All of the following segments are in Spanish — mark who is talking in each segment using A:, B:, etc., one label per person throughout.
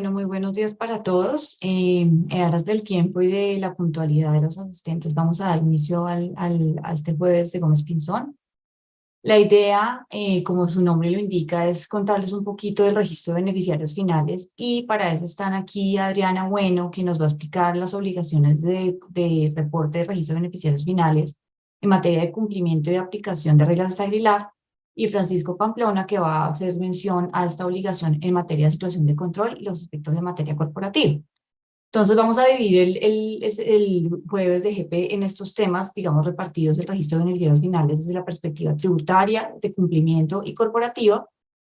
A: Bueno, muy buenos días para todos. En aras del tiempo y de la puntualidad de los asistentes, vamos a dar inicio a este jueves de Gómez Pinzón. La idea, como su nombre lo indica, es contarles un poquito del registro de beneficiarios finales y para eso están aquí Adriana Bueno, que nos va a explicar las obligaciones de reporte de registro de beneficiarios finales en materia de cumplimiento y aplicación de reglas de Agrilab, y Francisco Pamplona, que va a hacer mención a esta obligación en materia de situación de control y los aspectos de materia corporativa. Entonces vamos a dividir el jueves de GP en estos temas, digamos, repartidos el registro de beneficiarios finales desde la perspectiva tributaria, de cumplimiento y corporativa.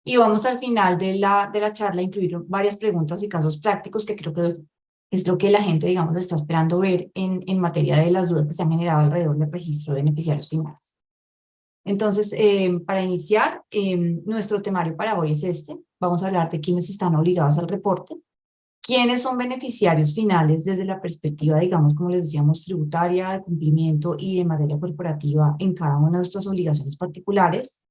A: Y vamos al final de la charla a incluir varias preguntas y casos prácticos que creo que es lo que la gente, digamos, está esperando ver en materia de las dudas que se han generado alrededor del registro de beneficiarios finales. Entonces, para iniciar, nuestro temario para hoy es este. Vamos a hablar de quiénes están obligados al reporte, quiénes son beneficiarios finales desde la perspectiva, digamos, como les decíamos, tributaria, de cumplimiento y de materia corporativa en cada una de nuestras obligaciones particulares,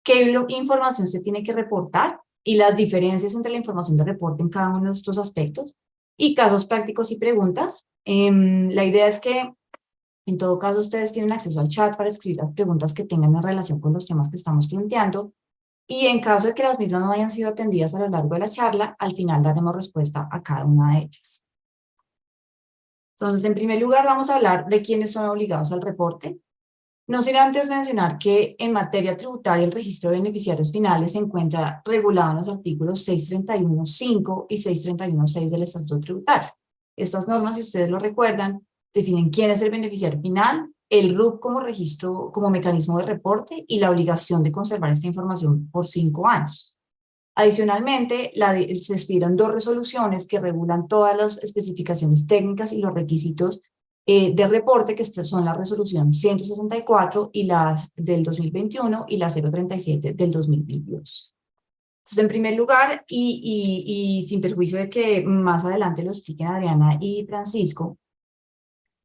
A: qué información se tiene que reportar y las diferencias entre la información de reporte en cada uno de estos aspectos, y casos prácticos y preguntas. La idea es que en todo caso, ustedes tienen acceso al chat para escribir las preguntas que tengan en relación con los temas que estamos planteando, y en caso de que las mismas no hayan sido atendidas a lo largo de la charla, al final daremos respuesta a cada una de ellas. Entonces, en primer lugar, vamos a hablar de quiénes son obligados al reporte. No sin antes mencionar que en materia tributaria el registro de beneficiarios finales se encuentra regulado en los artículos 631.5 y 631.6 del Estatuto Tributario. Estas normas, si ustedes lo recuerdan, definen quién es el beneficiario final, el RUC como registro, como mecanismo de reporte y la obligación de conservar esta información por 5 años. Adicionalmente, se expidieron 2 resoluciones que regulan todas las especificaciones técnicas y los requisitos de reporte, que son la resolución 164 y las del 2021 y la 037 del 2022. Entonces, en primer lugar, y sin perjuicio de que más adelante lo expliquen Adriana y Francisco,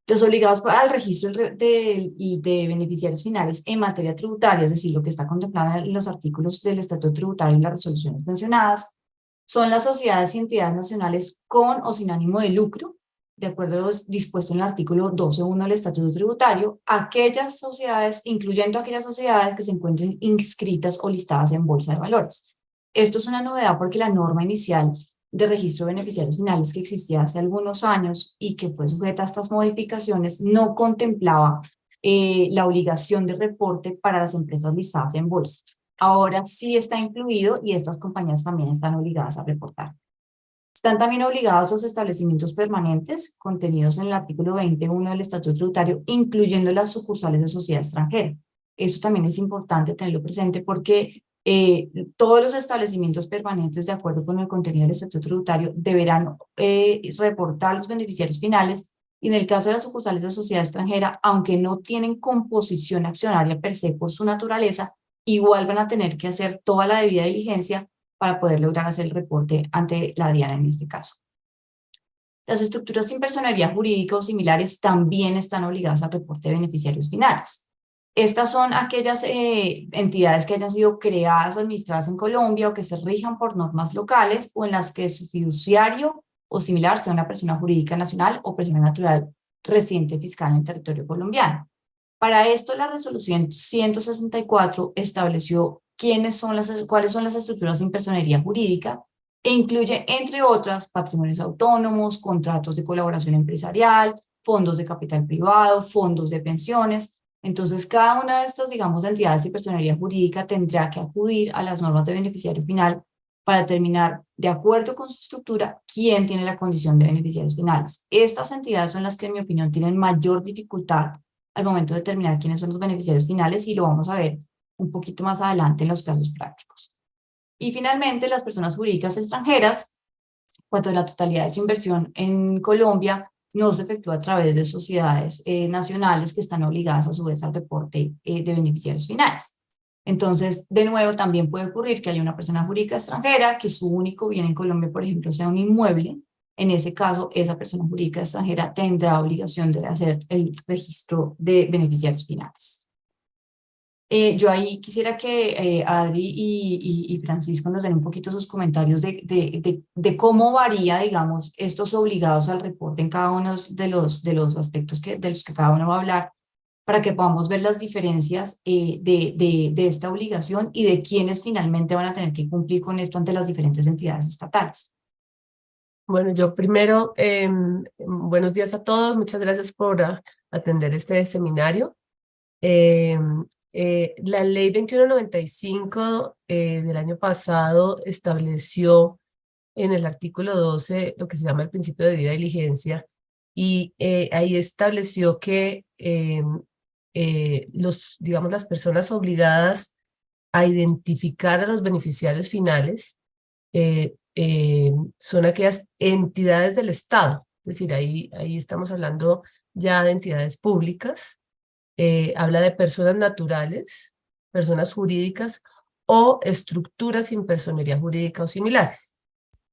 A: los obligados al registro de beneficiarios finales en materia tributaria, es decir, lo que está contemplado en los artículos del Estatuto Tributario y las resoluciones mencionadas, son las sociedades y entidades nacionales con o sin ánimo de lucro, de acuerdo a lo dispuesto en el artículo 12.1 del Estatuto Tributario, aquellas sociedades, incluyendo aquellas sociedades que se encuentren inscritas o listadas en Bolsa de Valores. Esto es una novedad porque la norma inicial de registro de beneficiarios finales que existía hace algunos años y que fue sujeta a estas modificaciones no contemplaba la obligación de reporte para las empresas listadas en bolsa. Ahora sí está incluido y estas compañías también están obligadas a reportar. Están también obligados los establecimientos permanentes contenidos en el artículo 20.1 del Estatuto Tributario, incluyendo las sucursales de sociedad extranjera. Esto también es importante tenerlo presente porque todos los establecimientos permanentes, de acuerdo con el contenido del Estatuto Tributario, deberán reportar los beneficiarios finales, y en el caso de las sucursales de sociedad extranjera, aunque no tienen composición accionaria per se por su naturaleza, igual van a tener que hacer toda la debida diligencia para poder lograr hacer el reporte ante la DIAN en este caso. Las estructuras sin personería jurídica o similares también están obligadas al reporte de beneficiarios finales. Estas son aquellas entidades que hayan sido creadas o administradas en Colombia o que se rijan por normas locales o en las que su fiduciario o similar sea una persona jurídica nacional o persona natural residente fiscal en el territorio colombiano. Para esto, la resolución 164 estableció cuáles son las estructuras sin personería jurídica e incluye, entre otras, patrimonios autónomos, contratos de colaboración empresarial, fondos de capital privado, fondos de pensiones. Entonces, cada una de estas, digamos, entidades y personería jurídica tendrá que acudir a las normas de beneficiario final para determinar, de acuerdo con su estructura, quién tiene la condición de beneficiarios finales. Estas entidades son las que, en mi opinión, tienen mayor dificultad al momento de determinar quiénes son los beneficiarios finales, y lo vamos a ver un poquito más adelante en los casos prácticos. Y finalmente, las personas jurídicas extranjeras, cuando la totalidad de su inversión en Colombia no se efectúa a través de sociedades nacionales que están obligadas a su vez al reporte de beneficiarios finales. Entonces, de nuevo, también puede ocurrir que haya una persona jurídica extranjera que su único bien en Colombia, por ejemplo, sea un inmueble. En ese caso, esa persona jurídica extranjera tendrá obligación de hacer el registro de beneficiarios finales. Yo ahí quisiera que Adri y Francisco nos den un poquito sus comentarios de cómo varía, digamos, estos obligados al reporte en cada uno de los aspectos de los que cada uno va a hablar, para que podamos ver las diferencias de esta obligación y de quiénes finalmente van a tener que cumplir con esto ante las diferentes entidades estatales.
B: Bueno, yo primero, buenos días a todos, muchas gracias por atender este seminario. La ley 2195 del año pasado estableció en el artículo 12 lo que se llama el principio de debida diligencia y ahí estableció que digamos, las personas obligadas a identificar a los beneficiarios finales son aquellas entidades del Estado, es decir, ahí estamos hablando ya de entidades públicas, habla de personas naturales, personas jurídicas o estructuras sin personería jurídica o similares.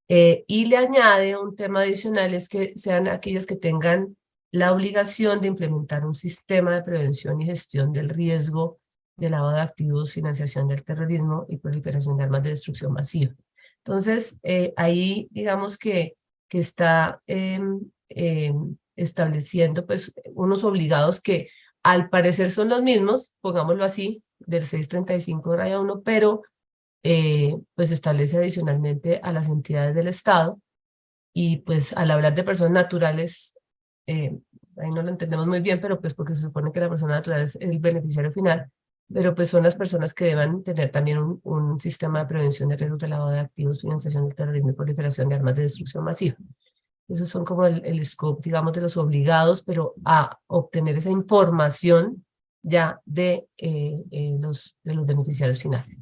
B: Y le añade un tema adicional, es que sean aquellos que tengan la obligación de implementar un sistema de prevención y gestión del riesgo de lavado de activos, financiación del terrorismo y proliferación de armas de destrucción masiva. Entonces, ahí digamos que está estableciendo pues unos obligados que al parecer son los mismos, pongámoslo así, del 635-1, pero pues establece adicionalmente a las entidades del Estado y pues al hablar de personas naturales, ahí no lo entendemos muy bien, pero pues porque se supone que la persona natural es el beneficiario final, pero pues son las personas que deben tener también un sistema de prevención de riesgo de lavado de activos, financiación del terrorismo y proliferación de armas de destrucción masiva. Esos son como el scope, digamos, de los obligados, pero a obtener esa información ya de los beneficiarios finales.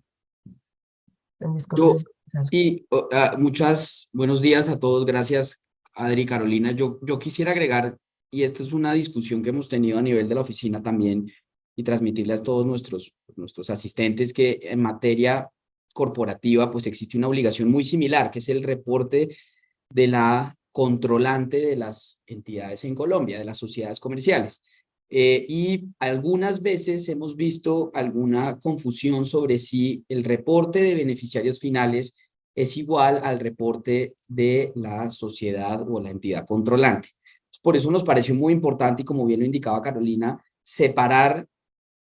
B: Francisco, no sé
C: Yo,
B: si empezar.
C: buenos días a todos, gracias Adri, Carolina. Yo quisiera agregar, y esta es una discusión que hemos tenido a nivel de la oficina también, y transmitirle a todos nuestros asistentes que en materia corporativa pues existe una obligación muy similar, que es el reporte de la controlante de las entidades en Colombia, de las sociedades comerciales. Y algunas veces hemos visto alguna confusión sobre si el reporte de beneficiarios finales es igual al reporte de la sociedad o la entidad controlante. Por eso nos pareció muy importante, y como bien lo indicaba Carolina, separar,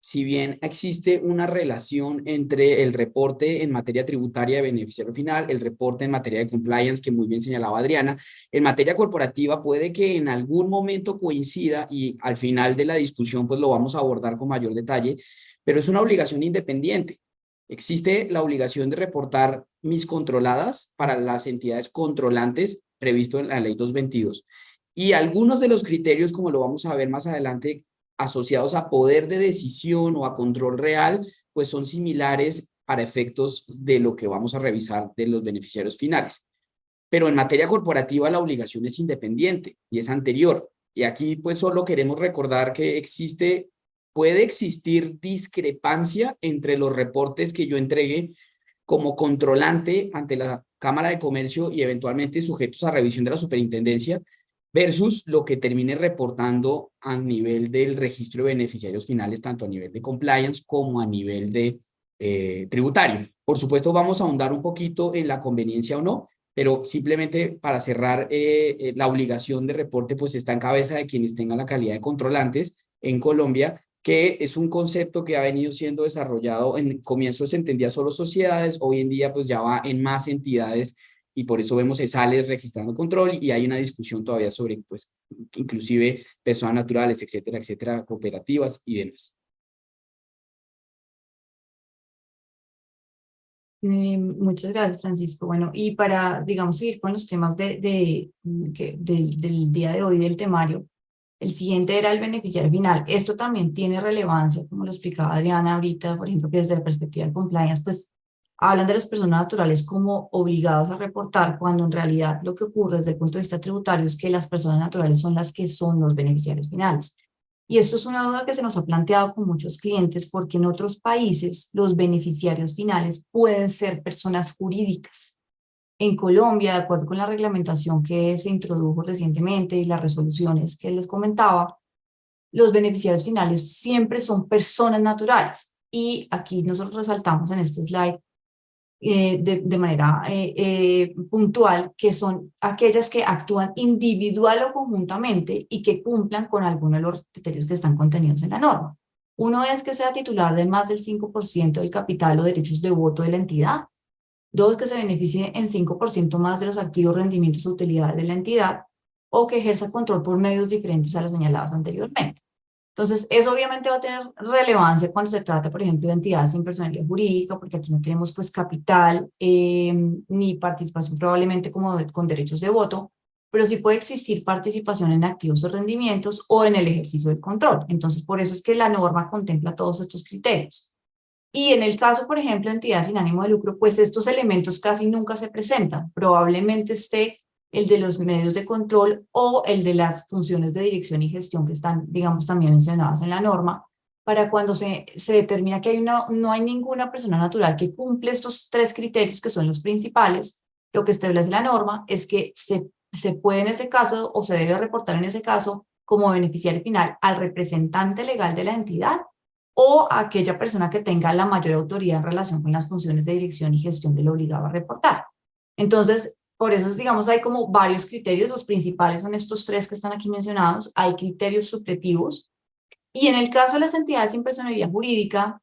C: si bien existe una relación entre el reporte en materia tributaria de beneficiario final, el reporte en materia de compliance, que muy bien señalaba Adriana, en materia corporativa puede que en algún momento coincida y al final de la discusión pues lo vamos a abordar con mayor detalle, pero es una obligación independiente. Existe la obligación de reportar mis controladas para las entidades controlantes previsto en la ley 222. Y algunos de los criterios, como lo vamos a ver más adelante, asociados a poder de decisión o a control real, pues son similares para efectos de lo que vamos a revisar de los beneficiarios finales. Pero en materia corporativa la obligación es independiente y es anterior. Y aquí pues solo queremos recordar que puede existir discrepancia entre los reportes que yo entregué como controlante ante la Cámara de Comercio y eventualmente sujetos a revisión de la superintendencia, versus lo que termine reportando a nivel del registro de beneficiarios finales, tanto a nivel de compliance como a nivel de tributario. Por supuesto, vamos a ahondar un poquito en la conveniencia o no, pero simplemente para cerrar, la obligación de reporte pues está en cabeza de quienes tengan la calidad de controlantes en Colombia, que es un concepto que ha venido siendo desarrollado. En comienzos se entendía solo sociedades, hoy en día pues ya va en más entidades y por eso vemos ESALES registrando control y hay una discusión todavía sobre pues inclusive personas naturales, etcétera, etcétera, cooperativas y demás.
A: Muchas gracias, Francisco. Bueno, y para, digamos, seguir con los temas del día de hoy del temario, el siguiente era el beneficiario final. Esto también tiene relevancia, como lo explicaba Adriana ahorita, por ejemplo, que desde la perspectiva de compliance, pues hablan de las personas naturales como obligados a reportar, cuando en realidad lo que ocurre desde el punto de vista tributario es que las personas naturales son las que son los beneficiarios finales. Y esto es una duda que se nos ha planteado con muchos clientes, porque en otros países los beneficiarios finales pueden ser personas jurídicas. En Colombia, de acuerdo con la reglamentación que se introdujo recientemente y las resoluciones que les comentaba, los beneficiarios finales siempre son personas naturales. y aquí nosotros resaltamos en este slide de manera puntual, que son aquellas que actúan individual o conjuntamente y que cumplan con alguno de los criterios que están contenidos en la norma. Uno es que sea titular de más del 5% del capital o derechos de voto de la entidad. Dos, que se beneficie en 5% más de los activos, rendimientos o utilidades de la entidad, o que ejerza control por medios diferentes a los señalados anteriormente. Entonces, eso obviamente va a tener relevancia cuando se trata, por ejemplo, de entidades sin personalidad jurídica, porque aquí no tenemos pues capital ni participación probablemente como con derechos de voto, pero sí puede existir participación en activos o rendimientos o en el ejercicio del control. Entonces, por eso es que la norma contempla todos estos criterios. Y en el caso, por ejemplo, de entidades sin ánimo de lucro, pues estos elementos casi nunca se presentan. Probablemente esté el de los medios de control o el de las funciones de dirección y gestión que están, digamos, también mencionadas en la norma, para cuando se determina que no hay ninguna persona natural que cumple estos tres criterios que son los principales, lo que establece la norma es que se puede en ese caso o se debe reportar en ese caso como beneficiario final al representante legal de la entidad o a aquella persona que tenga la mayor autoridad en relación con las funciones de dirección y gestión del obligado a reportar. Entonces, por eso, digamos, hay como varios criterios. Los principales son estos tres que están aquí mencionados. Hay criterios subjetivos. Y en el caso de las entidades sin personería jurídica,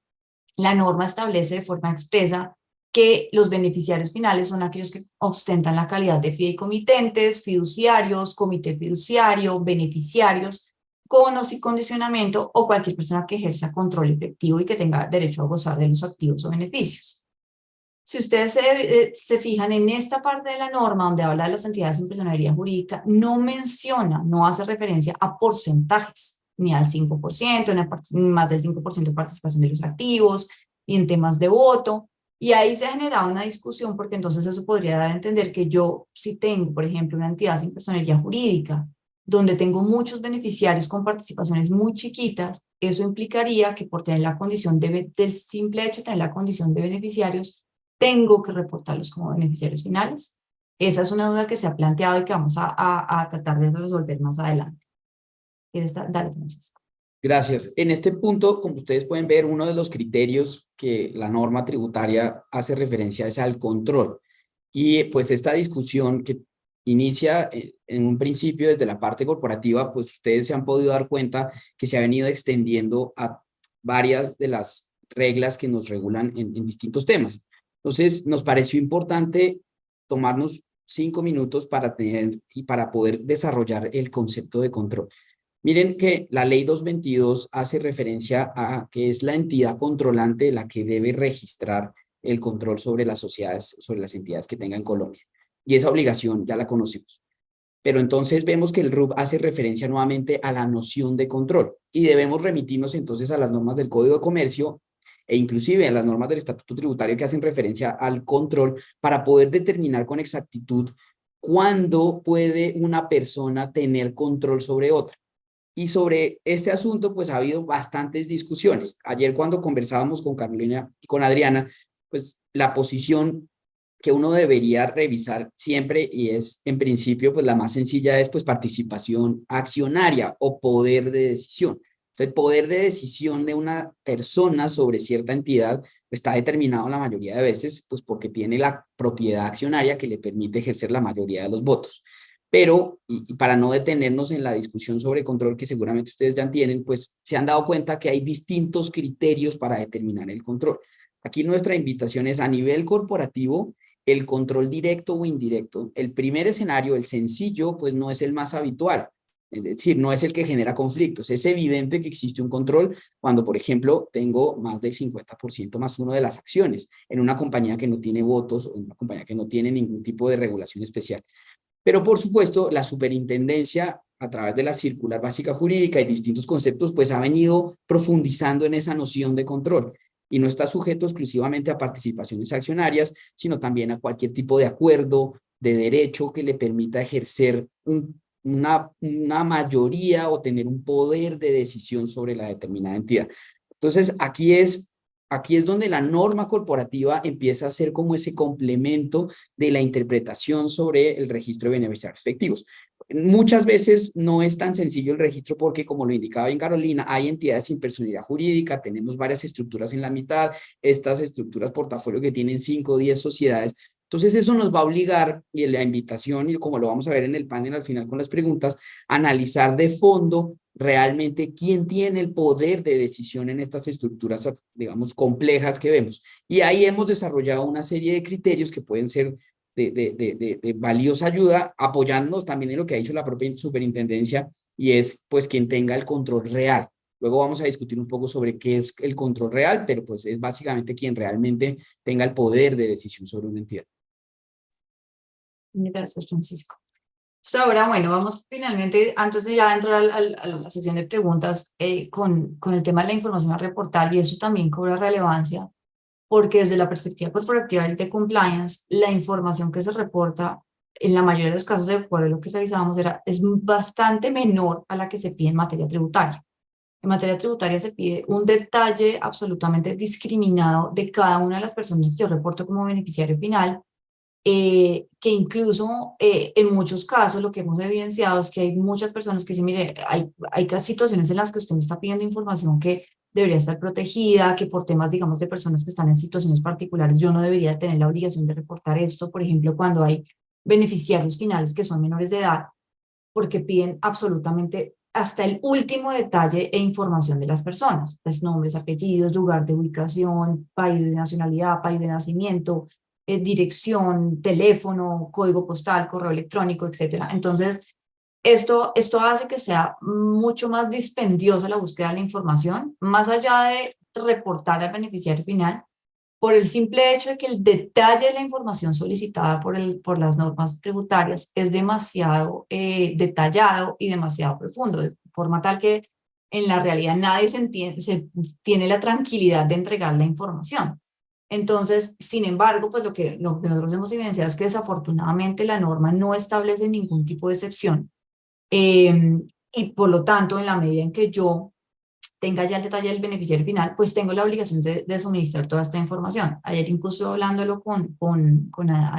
A: la norma establece de forma expresa que los beneficiarios finales son aquellos que ostentan la calidad de fideicomitentes, fiduciarios, comité fiduciario, beneficiarios, con o sin condicionamiento o cualquier persona que ejerza control efectivo y que tenga derecho a gozar de los activos o beneficios. Si ustedes se fijan en esta parte de la norma donde habla de las entidades sin personería jurídica, no menciona, no hace referencia a porcentajes, ni al 5%, ni más del 5% de participación de los activos, ni en temas de voto. Y ahí se ha generado una discusión porque entonces eso podría dar a entender que yo, si tengo, por ejemplo, una entidad sin personería jurídica, donde tengo muchos beneficiarios con participaciones muy chiquitas, eso implicaría que por tener la condición del simple hecho de tener la condición de beneficiarios, tengo que reportarlos como beneficiarios finales. Esa es una duda que se ha planteado y que vamos a tratar de resolver más adelante. Dale, Francisco.
C: Gracias. En este punto, como ustedes pueden ver, uno de los criterios que la norma tributaria hace referencia es al control. Y pues esta discusión que inicia en un principio desde la parte corporativa, pues ustedes se han podido dar cuenta que se ha venido extendiendo a varias de las reglas que nos regulan en distintos temas. Entonces, nos pareció importante tomarnos 5 minutos para tener y para poder desarrollar el concepto de control. Miren que la ley 222 hace referencia a que es la entidad controlante la que debe registrar el control sobre las sociedades, sobre las entidades que tenga en Colombia. Y esa obligación ya la conocemos. Pero entonces vemos que el RUB hace referencia nuevamente a la noción de control y debemos remitirnos entonces a las normas del Código de Comercio e inclusive a las normas del Estatuto Tributario que hacen referencia al control para poder determinar con exactitud cuándo puede una persona tener control sobre otra. Y sobre este asunto, pues ha habido bastantes discusiones. Ayer cuando conversábamos con Carolina y con Adriana, pues la posición que uno debería revisar siempre y es en principio pues la más sencilla es pues participación accionaria o poder de decisión. Entonces, el poder de decisión de una persona sobre cierta entidad está determinado la mayoría de veces pues porque tiene la propiedad accionaria que le permite ejercer la mayoría de los votos. Pero, y para no detenernos en la discusión sobre control que seguramente ustedes ya tienen, pues se han dado cuenta que hay distintos criterios para determinar el control. Aquí nuestra invitación es a nivel corporativo, el control directo o indirecto. El primer escenario, el sencillo, pues no es el más habitual. Es decir, no es el que genera conflictos. Es evidente que existe un control cuando, por ejemplo, tengo más del 50% más uno de las acciones en una compañía que no tiene votos o en una compañía que no tiene ningún tipo de regulación especial. Pero, por supuesto, la superintendencia, a través de la circular básica jurídica y distintos conceptos, pues ha venido profundizando en esa noción de control y no está sujeto exclusivamente a participaciones accionarias, sino también a cualquier tipo de acuerdo, de derecho que le permita ejercer una mayoría o tener un poder de decisión sobre la determinada entidad. Entonces, aquí es aquí es donde la norma corporativa empieza a ser como ese complemento de la interpretación sobre el registro de beneficiarios efectivos. Muchas veces no es tan sencillo el registro porque, como lo indicaba bien Carolina, hay entidades sin personalidad jurídica, tenemos varias estructuras en la mitad, estas estructuras portafolio que tienen 5 o 10 sociedades. Entonces eso nos va a obligar, y la invitación, y como lo vamos a ver en el panel al final con las preguntas, a analizar de fondo realmente quién tiene el poder de decisión en estas estructuras, digamos, complejas que vemos. Y ahí hemos desarrollado una serie de criterios que pueden ser de valiosa ayuda, apoyándonos también en lo que ha dicho la propia superintendencia, y es pues quien tenga el control real. Luego vamos a discutir un poco sobre qué es el control real, pero pues es básicamente quien realmente tenga el poder de decisión sobre una entidad.
A: Gracias, Francisco. Ahora, bueno, vamos finalmente, antes de ya entrar a la sesión de preguntas, con el tema de la información a reportar, y eso también cobra relevancia, porque desde la perspectiva corporativa y de compliance, la información que se reporta, en la mayoría de los casos, de acuerdo a lo que revisábamos, es bastante menor a la que se pide en materia tributaria. En materia tributaria se pide un detalle absolutamente discriminado de cada una de las personas que yo reporto como beneficiario final, que incluso en muchos casos lo que hemos evidenciado es que hay muchas personas que dicen, mire, hay situaciones en las que usted me está pidiendo información que debería estar protegida, que por temas, digamos, de personas que están en situaciones particulares, yo no debería tener la obligación de reportar esto, por ejemplo, cuando hay beneficiarios finales que son menores de edad, porque piden absolutamente hasta el último detalle e información de las personas, pues nombres, apellidos, lugar de ubicación, país de nacionalidad, país de nacimiento, dirección, teléfono, código postal, correo electrónico, etcétera. Entonces, esto hace que sea mucho más dispendiosa la búsqueda de la información, más allá de reportar al beneficiario final, por el simple hecho de que el detalle de la información solicitada por las normas tributarias es demasiado detallado y demasiado profundo, de forma tal que en la realidad nadie se tiene la tranquilidad de entregar la información. Entonces, sin embargo, pues lo que nosotros hemos evidenciado es que desafortunadamente la norma no establece ningún tipo de excepción, y por lo tanto, en la medida en que yo tenga ya el detalle del beneficiario final, pues tengo la obligación de suministrar toda esta información. Ayer incluso hablándolo con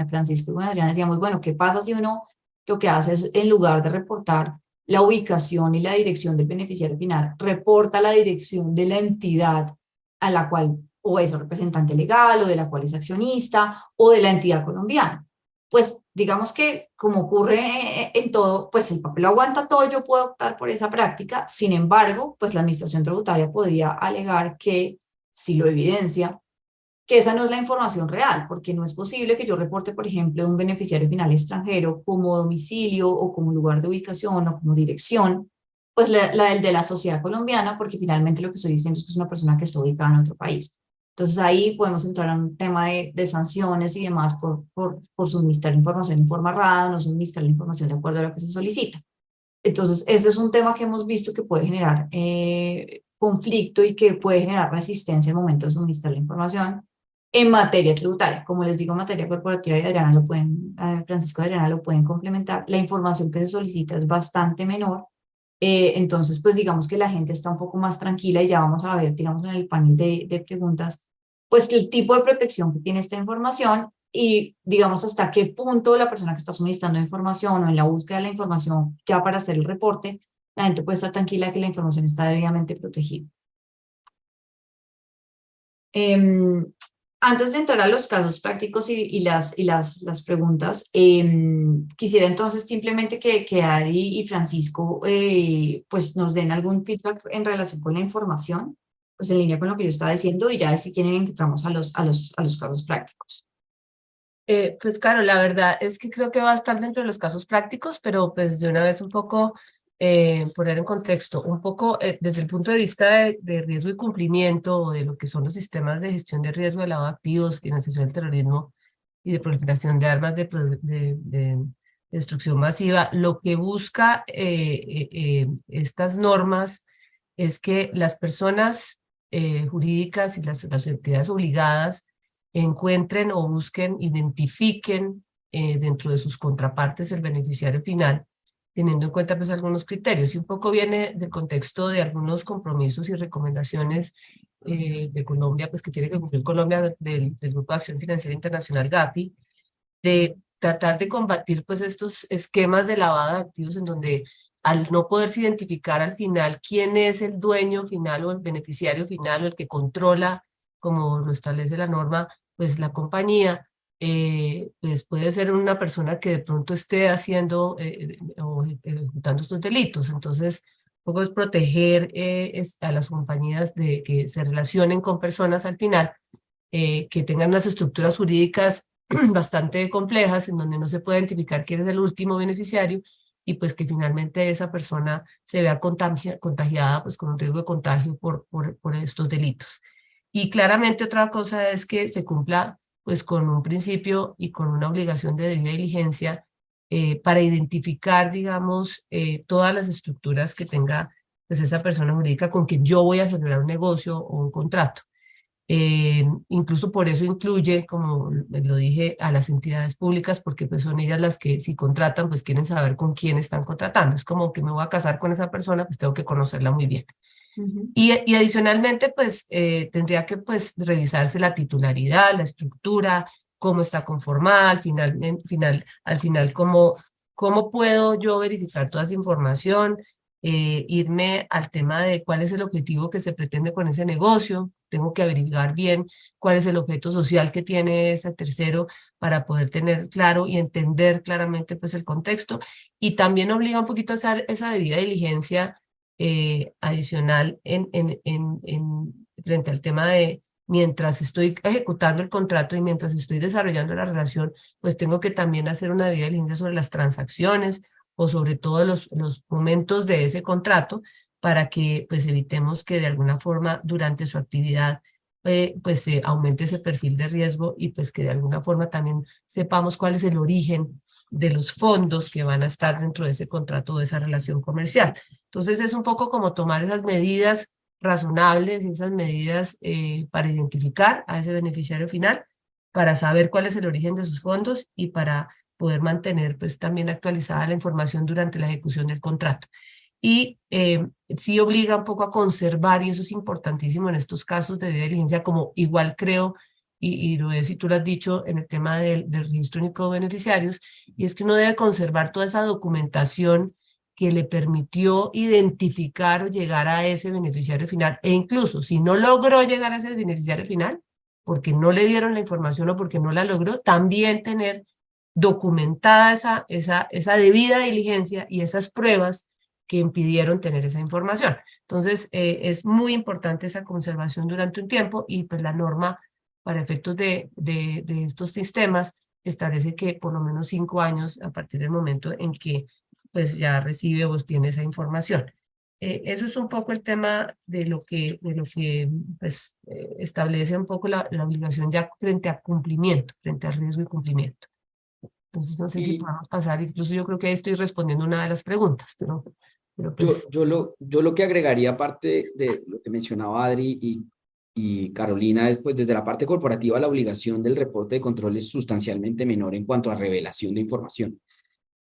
A: Francisco y con Adriana, decíamos, bueno, ¿qué pasa si uno lo que hace es, en lugar de reportar la ubicación y la dirección del beneficiario final, reporta la dirección de la entidad a la cual o es representante legal o de la cual es accionista o de la entidad colombiana? Pues digamos que como ocurre en todo, pues el papel lo aguanta todo, yo puedo optar por esa práctica. Sin embargo, pues la administración tributaria podría alegar que, si lo evidencia, que esa no es la información real, porque no es posible que yo reporte, por ejemplo, un beneficiario final extranjero como domicilio o como lugar de ubicación o como dirección, pues la del de la sociedad colombiana, porque finalmente lo que estoy diciendo es que es una persona que está ubicada en otro país. Entonces ahí podemos entrar en un tema de sanciones y demás por suministrar información en forma errada, no suministrar la información de acuerdo a lo que se solicita. Entonces, ese es un tema que hemos visto que puede generar conflicto y que puede generar resistencia al momento de suministrar la información en materia tributaria. Como les digo, en materia corporativa, y Adriana lo pueden, Francisco y Adriana lo pueden complementar, la información que se solicita es bastante menor. Entonces, pues digamos que la gente está un poco más tranquila y ya vamos a ver, digamos, en el panel de preguntas, pues el tipo de protección que tiene esta información y digamos hasta qué punto la persona que está suministrando información o en la búsqueda de la información ya para hacer el reporte, la gente puede estar tranquila de que la información está debidamente protegida. Antes de entrar a los casos prácticos y las preguntas, quisiera entonces simplemente que Adri y Francisco pues nos den algún feedback en relación con la información, pues en línea con lo que yo estaba diciendo, y ya si quieren entramos a los casos prácticos.
B: Pues claro, la verdad es que creo que va a estar dentro de los casos prácticos, pero pues de una vez un poco poner en contexto, un poco desde el punto de vista de riesgo y cumplimiento o de lo que son los sistemas de gestión de riesgo de lavado de activos, financiación del terrorismo y de proliferación de armas de destrucción masiva. Lo que busca estas normas es que las personas jurídicas y las entidades obligadas encuentren o busquen, identifiquen dentro de sus contrapartes el beneficiario final, teniendo en cuenta pues algunos criterios, y un poco viene del contexto de algunos compromisos y recomendaciones de Colombia, pues que tiene que cumplir Colombia del Grupo de Acción Financiera Internacional GAFI, de tratar de combatir pues estos esquemas de lavado de activos en donde al no poderse identificar al final quién es el dueño final o el beneficiario final o el que controla, como lo establece la norma, pues la compañía, pues puede ser una persona que de pronto esté haciendo o ejecutando estos delitos. Entonces, un poco es proteger a las compañías de que se relacionen con personas al final que tengan unas estructuras jurídicas bastante complejas en donde no se puede identificar quién es el último beneficiario y pues que finalmente esa persona se vea contagiada pues con un riesgo de contagio por estos delitos. Y claramente otra cosa es que se cumpla pues con un principio y con una obligación de debida diligencia para identificar, digamos, todas las estructuras que tenga pues esa persona jurídica con quien yo voy a celebrar un negocio o un contrato. Incluso por eso incluye, como lo dije, a las entidades públicas, porque pues son ellas las que si contratan, pues quieren saber con quién están contratando. Es como que me voy a casar con esa persona, pues tengo que conocerla muy bien. Y adicionalmente, pues tendría que pues revisarse la titularidad, la estructura, cómo está conformada, al final cómo puedo yo verificar toda esa información, irme al tema de cuál es el objetivo que se pretende con ese negocio. Tengo que averiguar bien cuál es el objeto social que tiene ese tercero para poder tener claro y entender claramente pues el contexto. Y también obliga un poquito a hacer esa debida diligencia adicional frente al tema de mientras estoy ejecutando el contrato y mientras estoy desarrollando la relación, pues tengo que también hacer una debida diligencia sobre las transacciones o sobre todos los momentos de ese contrato para que pues evitemos que de alguna forma durante su actividad pues se aumente ese perfil de riesgo y pues que de alguna forma también sepamos cuál es el origen de los fondos que van a estar dentro de ese contrato o de esa relación comercial. Entonces es un poco como tomar esas medidas razonables, esas medidas para identificar a ese beneficiario final, para saber cuál es el origen de sus fondos y para poder mantener pues también actualizada la información durante la ejecución del contrato. Y sí obliga un poco a conservar, y eso es importantísimo en estos casos de debida diligencia, como igual creo, y lo es, y tú lo has dicho en el tema del registro único de beneficiarios, y es que uno debe conservar toda esa documentación que le permitió identificar o llegar a ese beneficiario final, e incluso si no logró llegar a ese beneficiario final, porque no le dieron la información o porque no la logró, también tener documentada esa debida diligencia y esas pruebas que impidieron tener esa información. Entonces, es muy importante esa conservación durante un tiempo y pues la norma para efectos de estos sistemas establece que por lo menos 5 años a partir del momento en que pues ya recibe o obtiene esa información. Eso es un poco el tema de lo que pues, establece un poco la obligación ya frente a cumplimiento, frente al riesgo y cumplimiento. Entonces, no sé si
C: Y
B: podemos pasar, incluso yo creo que ahí estoy respondiendo una de las preguntas, pero
C: yo,
B: pues...
C: yo lo que agregaría, aparte de lo que mencionaba Adri y Carolina, es pues desde la parte corporativa la obligación del reporte de control es sustancialmente menor en cuanto a revelación de información.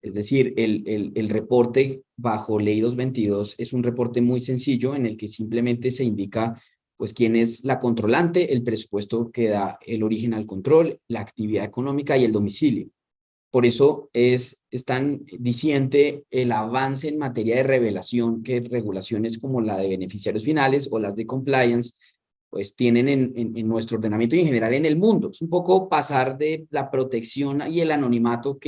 C: Es decir, el reporte bajo Ley 222 es un reporte muy sencillo en el que simplemente se indica pues quién es la controlante, el presupuesto que da el origen al control, la actividad económica y el domicilio. Por eso es tan diciente el avance en materia de revelación que regulaciones como la de beneficiarios finales o las de compliance pues tienen en nuestro ordenamiento y en general en el mundo. Es un poco pasar de la protección y el anonimato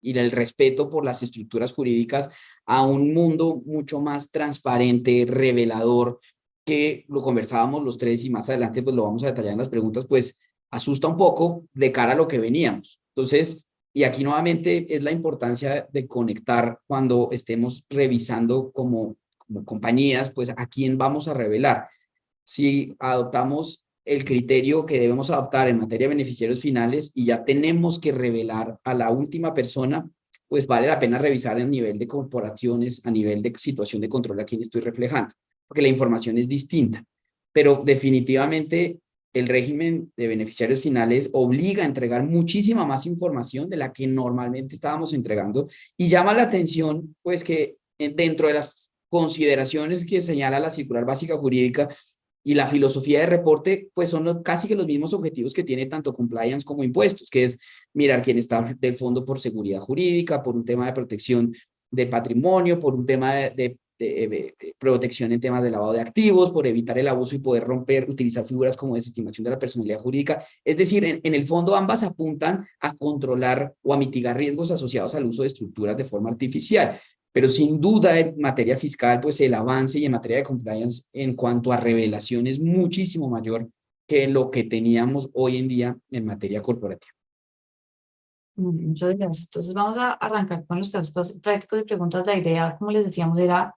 C: y el respeto por las estructuras jurídicas a un mundo mucho más transparente, revelador, que lo conversábamos los tres y más adelante pues lo vamos a detallar en las preguntas, pues asusta un poco de cara a lo que veníamos. Entonces, y aquí nuevamente es la importancia de conectar cuando estemos revisando como compañías, pues a quién vamos a revelar. Si adoptamos el criterio que debemos adoptar en materia de beneficiarios finales y ya tenemos que revelar a la última persona, pues vale la pena revisar el nivel de corporaciones, a nivel de situación de control a quién estoy reflejando, porque la información es distinta. Pero definitivamente el régimen de beneficiarios finales obliga a entregar muchísima más información de la que normalmente estábamos entregando y llama la atención, pues que dentro de las consideraciones que señala la circular básica jurídica, Y la filosofía de reporte, pues son casi que los mismos objetivos que tiene tanto compliance como impuestos, que es mirar quién está del fondo por seguridad jurídica, por un tema de protección de patrimonio, por un tema de protección en temas de lavado de activos, por evitar el abuso y poder utilizar figuras como desestimación de la personalidad jurídica. Es decir, en el fondo ambas apuntan a controlar o a mitigar riesgos asociados al uso de estructuras de forma artificial. Pero sin duda en materia fiscal, pues el avance y en materia de compliance en cuanto a revelación es muchísimo mayor que lo que teníamos hoy en día en materia corporativa.
A: Muchas gracias. Entonces vamos a arrancar con los casos prácticos y preguntas. La idea, como les decíamos, era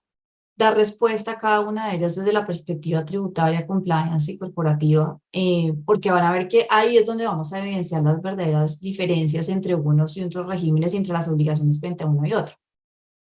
A: dar respuesta a cada una de ellas desde la perspectiva tributaria, compliance y corporativa, porque van a ver que ahí es donde vamos a evidenciar las verdaderas diferencias entre unos y otros regímenes y entre las obligaciones frente a uno y otro.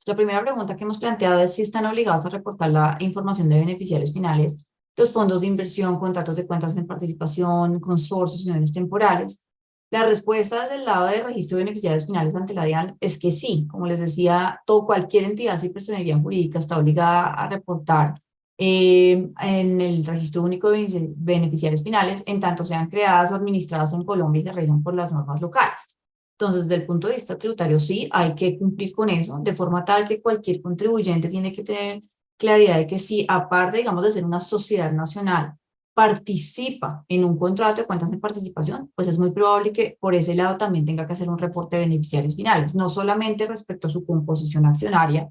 A: La primera pregunta que hemos planteado es si están obligados a reportar la información de beneficiarios finales, los fondos de inversión, contratos de cuentas de participación, consorcios, uniones temporales. La respuesta desde el lado de registro de beneficiarios finales ante la DIAN es que sí. Como les decía, cualquier entidad sin personería jurídica está obligada a reportar en el registro único de beneficiarios finales, en tanto sean creadas o administradas en Colombia y se rigen por las normas locales. Entonces, desde el punto de vista tributario, sí, hay que cumplir con eso, de forma tal que cualquier contribuyente tiene que tener claridad de que si, aparte, digamos, de ser una sociedad nacional, participa en un contrato de cuentas de participación, pues es muy probable que por ese lado también tenga que hacer un reporte de beneficiarios finales, no solamente respecto a su composición accionaria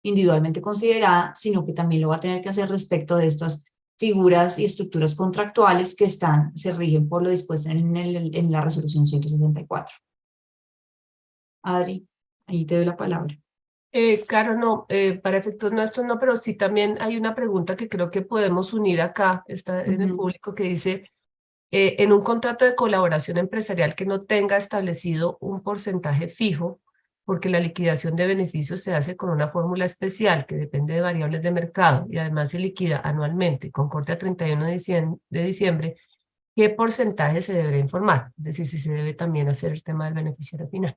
A: individualmente considerada, sino que también lo va a tener que hacer respecto de estas figuras y estructuras contractuales que se rigen por lo dispuesto en la resolución 164. Adri, ahí te doy la palabra.
B: Caro, no, para efectos nuestros no, pero sí también hay una pregunta que creo que podemos unir acá, está en el público, que dice, en un contrato de colaboración empresarial que no tenga establecido un porcentaje fijo, porque la liquidación de beneficios se hace con una fórmula especial que depende de variables de mercado y además se liquida anualmente con corte a 31 de diciembre, ¿qué porcentaje se deberá informar? Es decir, si se debe también hacer el tema del beneficiario final.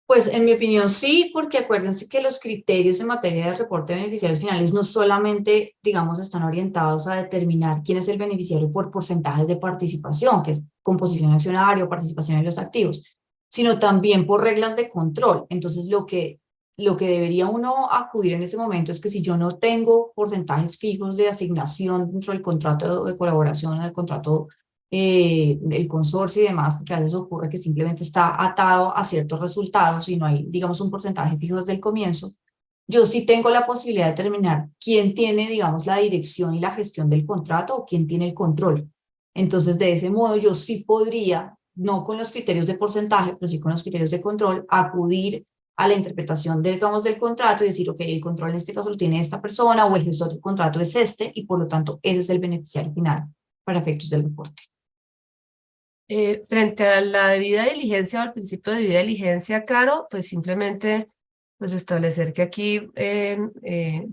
A: Pues en mi opinión sí, porque acuérdense que los criterios en materia de reporte de beneficiarios finales no solamente, digamos, están orientados a determinar quién es el beneficiario por porcentajes de participación, que es composición accionaria o participación en los activos, sino también por reglas de control. Entonces, lo que debería uno acudir en ese momento es que si yo no tengo porcentajes fijos de asignación dentro del contrato de colaboración o del contrato el consorcio y demás, porque a veces ocurre que simplemente está atado a ciertos resultados y no hay, digamos, un porcentaje fijo desde el comienzo. Yo sí tengo la posibilidad de determinar quién tiene, digamos, la dirección y la gestión del contrato o quién tiene el control. Entonces, de ese modo, yo sí podría, no con los criterios de porcentaje, pero sí con los criterios de control, acudir a la interpretación, digamos, del contrato y decir, ok, el control en este caso lo tiene esta persona o el gestor del contrato es este y por lo tanto ese es el beneficiario final para efectos del reporte.
B: Frente a la debida diligencia o al principio de debida diligencia, Caro, pues simplemente pues establecer que aquí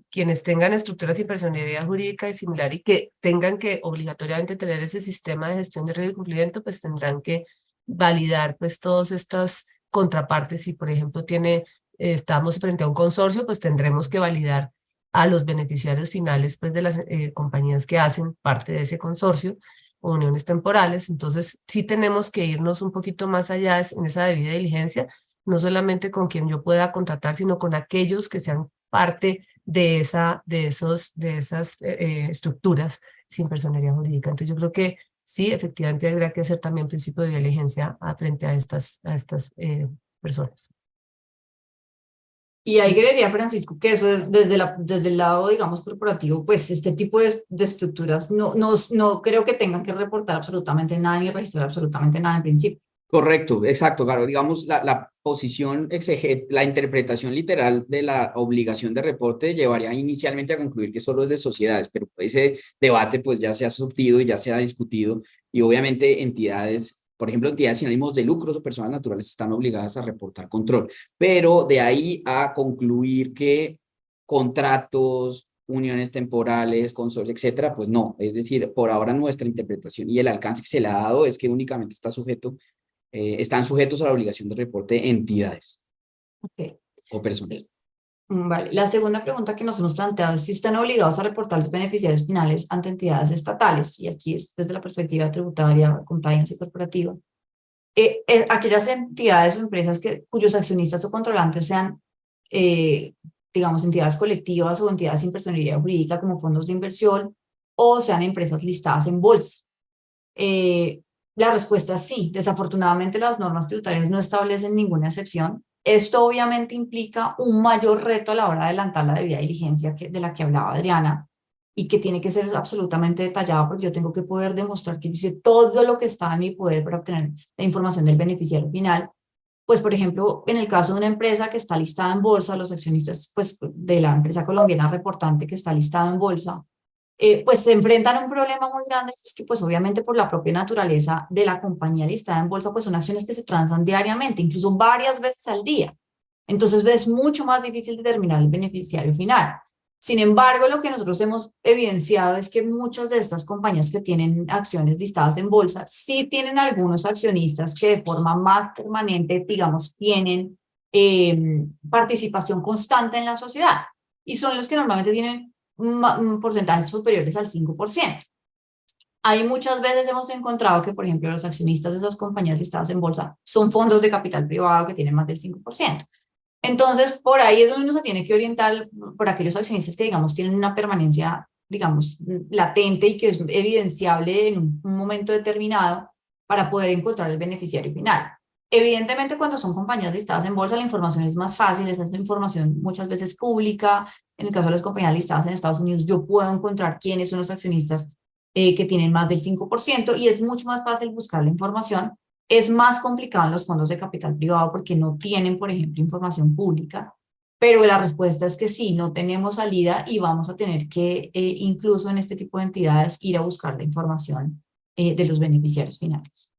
B: quienes tengan estructuras sin personalidad jurídica y similar y que tengan que obligatoriamente tener ese sistema de gestión de riesgo y cumplimiento, pues tendrán que validar pues todas estas contrapartes. Si por ejemplo estamos frente a un consorcio, pues tendremos que validar a los beneficiarios finales pues de las compañías que hacen parte de ese consorcio o uniones temporales. Entonces sí tenemos que irnos un poquito más allá en esa debida diligencia, no solamente con quien yo pueda contratar, sino con aquellos que sean parte de esas estructuras sin personería jurídica. Entonces yo creo que sí, efectivamente habrá que hacer también principio de diligencia frente a estas personas.
A: Y ahí creería, Francisco, que eso es desde el lado, digamos, corporativo, pues este tipo de estructuras no creo que tengan que reportar absolutamente nada ni registrar absolutamente nada en principio.
C: Correcto, exacto, claro. Digamos, la posición la interpretación literal de la obligación de reporte llevaría inicialmente a concluir que solo es de sociedades, pero ese debate pues ya se ha surtido y ya se ha discutido y obviamente entidades, por ejemplo, entidades sin ánimos de lucros o personas naturales están obligadas a reportar control, pero de ahí a concluir que contratos, uniones temporales, consorcios, etcétera, pues no. Es decir, por ahora nuestra interpretación y el alcance que se le ha dado es que únicamente están sujetos a la obligación de reporte entidades
A: Okay.
C: o personas.
A: Vale. La segunda pregunta que nos hemos planteado es si están obligados a reportar los beneficiarios finales ante entidades estatales, y aquí es desde la perspectiva tributaria, compliance y corporativa. Aquellas entidades o empresas cuyos accionistas o controlantes sean, digamos, entidades colectivas o entidades sin personería jurídica como fondos de inversión o sean empresas listadas en bolsa. La respuesta es sí. Desafortunadamente las normas tributarias no establecen ninguna excepción. Esto obviamente implica un mayor reto a la hora de adelantar la debida diligencia de la que hablaba Adriana y que tiene que ser absolutamente detallada porque yo tengo que poder demostrar que hice todo lo que está en mi poder para obtener la información del beneficiario final. Pues, por ejemplo, en el caso de una empresa que está listada en bolsa, los accionistas pues, de la empresa colombiana reportante que está listada en bolsa, pues se enfrentan a un problema muy grande, es que pues obviamente por la propia naturaleza de la compañía listada en bolsa, pues son acciones que se transan diariamente, incluso varias veces al día. Entonces es mucho más difícil determinar el beneficiario final. Sin embargo, lo que nosotros hemos evidenciado es que muchas de estas compañías que tienen acciones listadas en bolsa, sí tienen algunos accionistas que de forma más permanente, digamos, tienen participación constante en la sociedad. Y son los que normalmente tienen porcentajes superiores al 5%. Ahí muchas veces hemos encontrado que, por ejemplo, los accionistas de esas compañías listadas en bolsa son fondos de capital privado que tienen más del 5%. Entonces, por ahí es donde uno se tiene que orientar por aquellos accionistas que, digamos, tienen una permanencia, digamos, latente y que es evidenciable en un momento determinado para poder encontrar el beneficiario final. Evidentemente, cuando son compañías listadas en bolsa, la información es más fácil, esa es la información muchas veces pública. En el caso de las compañías listadas en Estados Unidos, yo puedo encontrar quiénes son los accionistas que tienen más del 5% y es mucho más fácil buscar la información. Es más complicado en los fondos de capital privado porque no tienen, por ejemplo, información pública, pero la respuesta es que sí, no tenemos salida y vamos a tener que, incluso en este tipo de entidades, ir a buscar la información de los beneficiarios finales.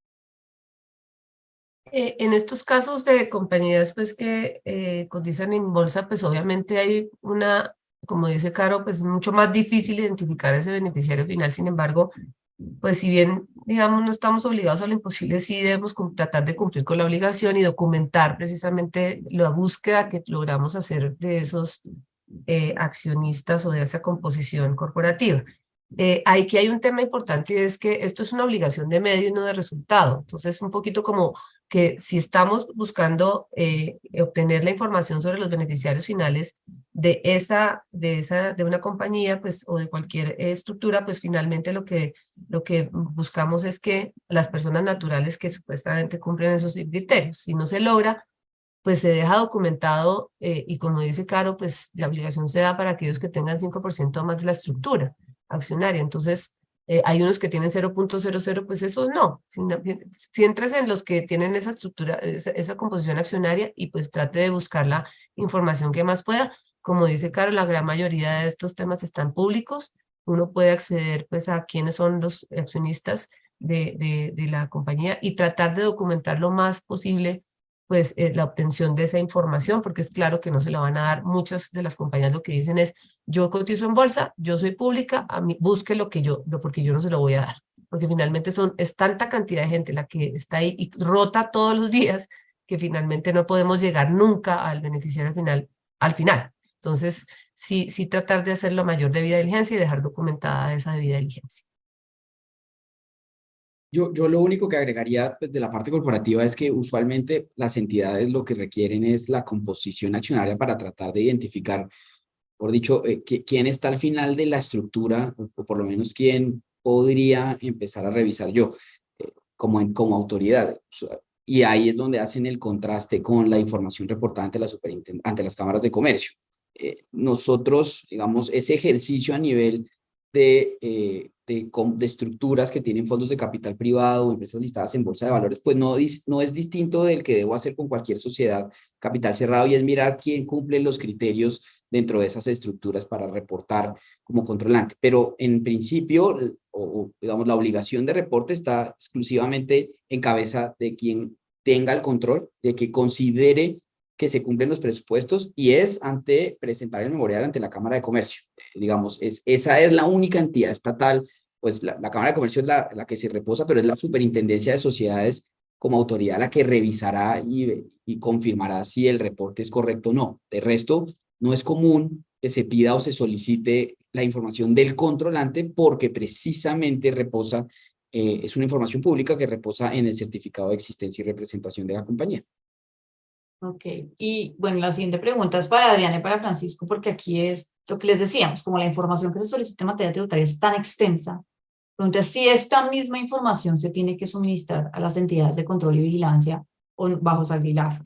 B: En estos casos de compañías pues que cotizan en bolsa, pues obviamente hay una, como dice Caro, pues mucho más difícil identificar ese beneficiario final. Sin embargo, pues si bien, digamos, no estamos obligados a lo imposible, sí debemos tratar de cumplir con la obligación y documentar precisamente la búsqueda que logramos hacer de esos accionistas o de esa composición corporativa. Aquí hay un tema importante y es que esto es una obligación de medio y no de resultado. Entonces, un poquito como que si estamos buscando obtener la información sobre los beneficiarios finales de una compañía pues, o de cualquier estructura, pues finalmente lo que buscamos es que las personas naturales que supuestamente cumplen esos criterios, si no se logra, pues se deja documentado y como dice Caro, pues la obligación se da para aquellos que tengan 5% más de la estructura accionaria. Entonces, hay unos que tienen 0.00, pues esos no. Si entras en los que tienen esa estructura, esa composición accionaria y pues trate de buscar la información que más pueda. Como dice Caro, la gran mayoría de estos temas están públicos. Uno puede acceder pues a quiénes son los accionistas de la compañía y tratar de documentar lo más posible pues la obtención de esa información, porque es claro que no se la van a dar. Muchas de las compañías lo que dicen es, yo cotizo en bolsa, yo soy pública, a mí busque lo que porque yo no se lo voy a dar, porque finalmente es tanta cantidad de gente la que está ahí y rota todos los días que finalmente no podemos llegar nunca al beneficiario final, al final. Entonces, sí tratar de hacer la mayor debida diligencia y dejar documentada esa debida diligencia.
C: Yo lo único que agregaría pues, de la parte corporativa es que usualmente las entidades lo que requieren es la composición accionaria para tratar de identificar, por dicho, quién está al final de la estructura o por lo menos quién podría empezar a revisar yo como autoridad. Y ahí es donde hacen el contraste con la información reportada ante las cámaras de comercio. Nosotros, digamos, ese ejercicio a nivel de estructuras que tienen fondos de capital privado o empresas listadas en bolsa de valores, pues no es distinto del que debo hacer con cualquier sociedad capital cerrado y es mirar quién cumple los criterios dentro de esas estructuras para reportar como controlante. Pero en principio, digamos, la obligación de reporte está exclusivamente en cabeza de quien tenga el control, de que considere que se cumplen los presupuestos y es ante presentar el memorial ante la Cámara de Comercio. Digamos, esa es la única entidad estatal, pues la Cámara de Comercio es la que se reposa, pero es la Superintendencia de Sociedades como autoridad la que revisará y confirmará si el reporte es correcto o no. De resto, No es común que se pida o se solicite la información del controlante porque precisamente reposa, es una información pública que reposa en el certificado de existencia y representación de la compañía.
A: Ok, y bueno, la siguiente pregunta es para Adriana y para Francisco, porque aquí es lo que les decíamos, como la información que se solicita en materia tributaria es tan extensa, pregunta es si esta misma información se tiene que suministrar a las entidades de control y vigilancia o bajo SAGVILAF,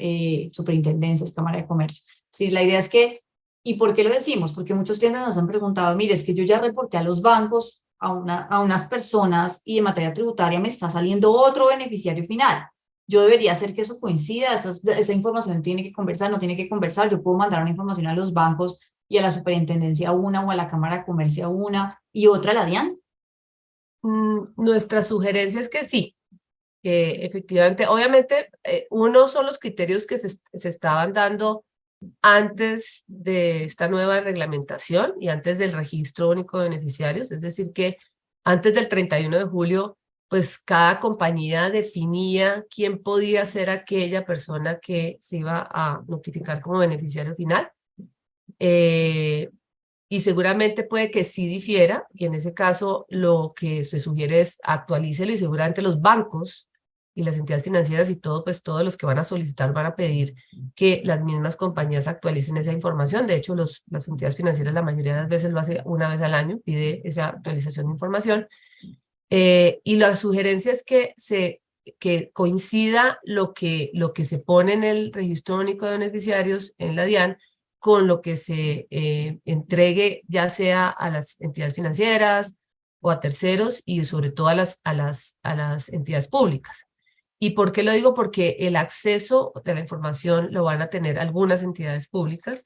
A: superintendencias, Cámara de Comercio. Sí, la idea es que, ¿y por qué lo decimos? Porque muchos clientes nos han preguntado, mire, es que yo ya reporté a los bancos, a unas personas y en materia tributaria me está saliendo otro beneficiario final. Yo debería hacer que eso coincida, esa información tiene que conversar, no tiene que conversar, yo puedo mandar una información a los bancos y a la superintendencia una o a la Cámara de Comercio una y otra a la DIAN.
B: Nuestra sugerencia es que sí, que efectivamente, obviamente, uno son los criterios que se estaban dando antes de esta nueva reglamentación y antes del registro único de beneficiarios, es decir, que antes del 31 de julio, pues cada compañía definía quién podía ser aquella persona que se iba a notificar como beneficiario final. Y seguramente puede que sí difiera, y en ese caso lo que se sugiere es actualícelo y seguramente los bancos y las entidades financieras y todo, pues todos los que van a solicitar van a pedir que las mismas compañías actualicen esa información. De hecho, las entidades financieras la mayoría de las veces lo hace una vez al año, pide esa actualización de información. Y la sugerencia es que coincida lo que se pone en el Registro Único de Beneficiarios en la DIAN con lo que se entregue ya sea a las entidades financieras o a terceros y sobre todo a las entidades públicas. ¿Y por qué lo digo? Porque el acceso de la información lo van a tener algunas entidades públicas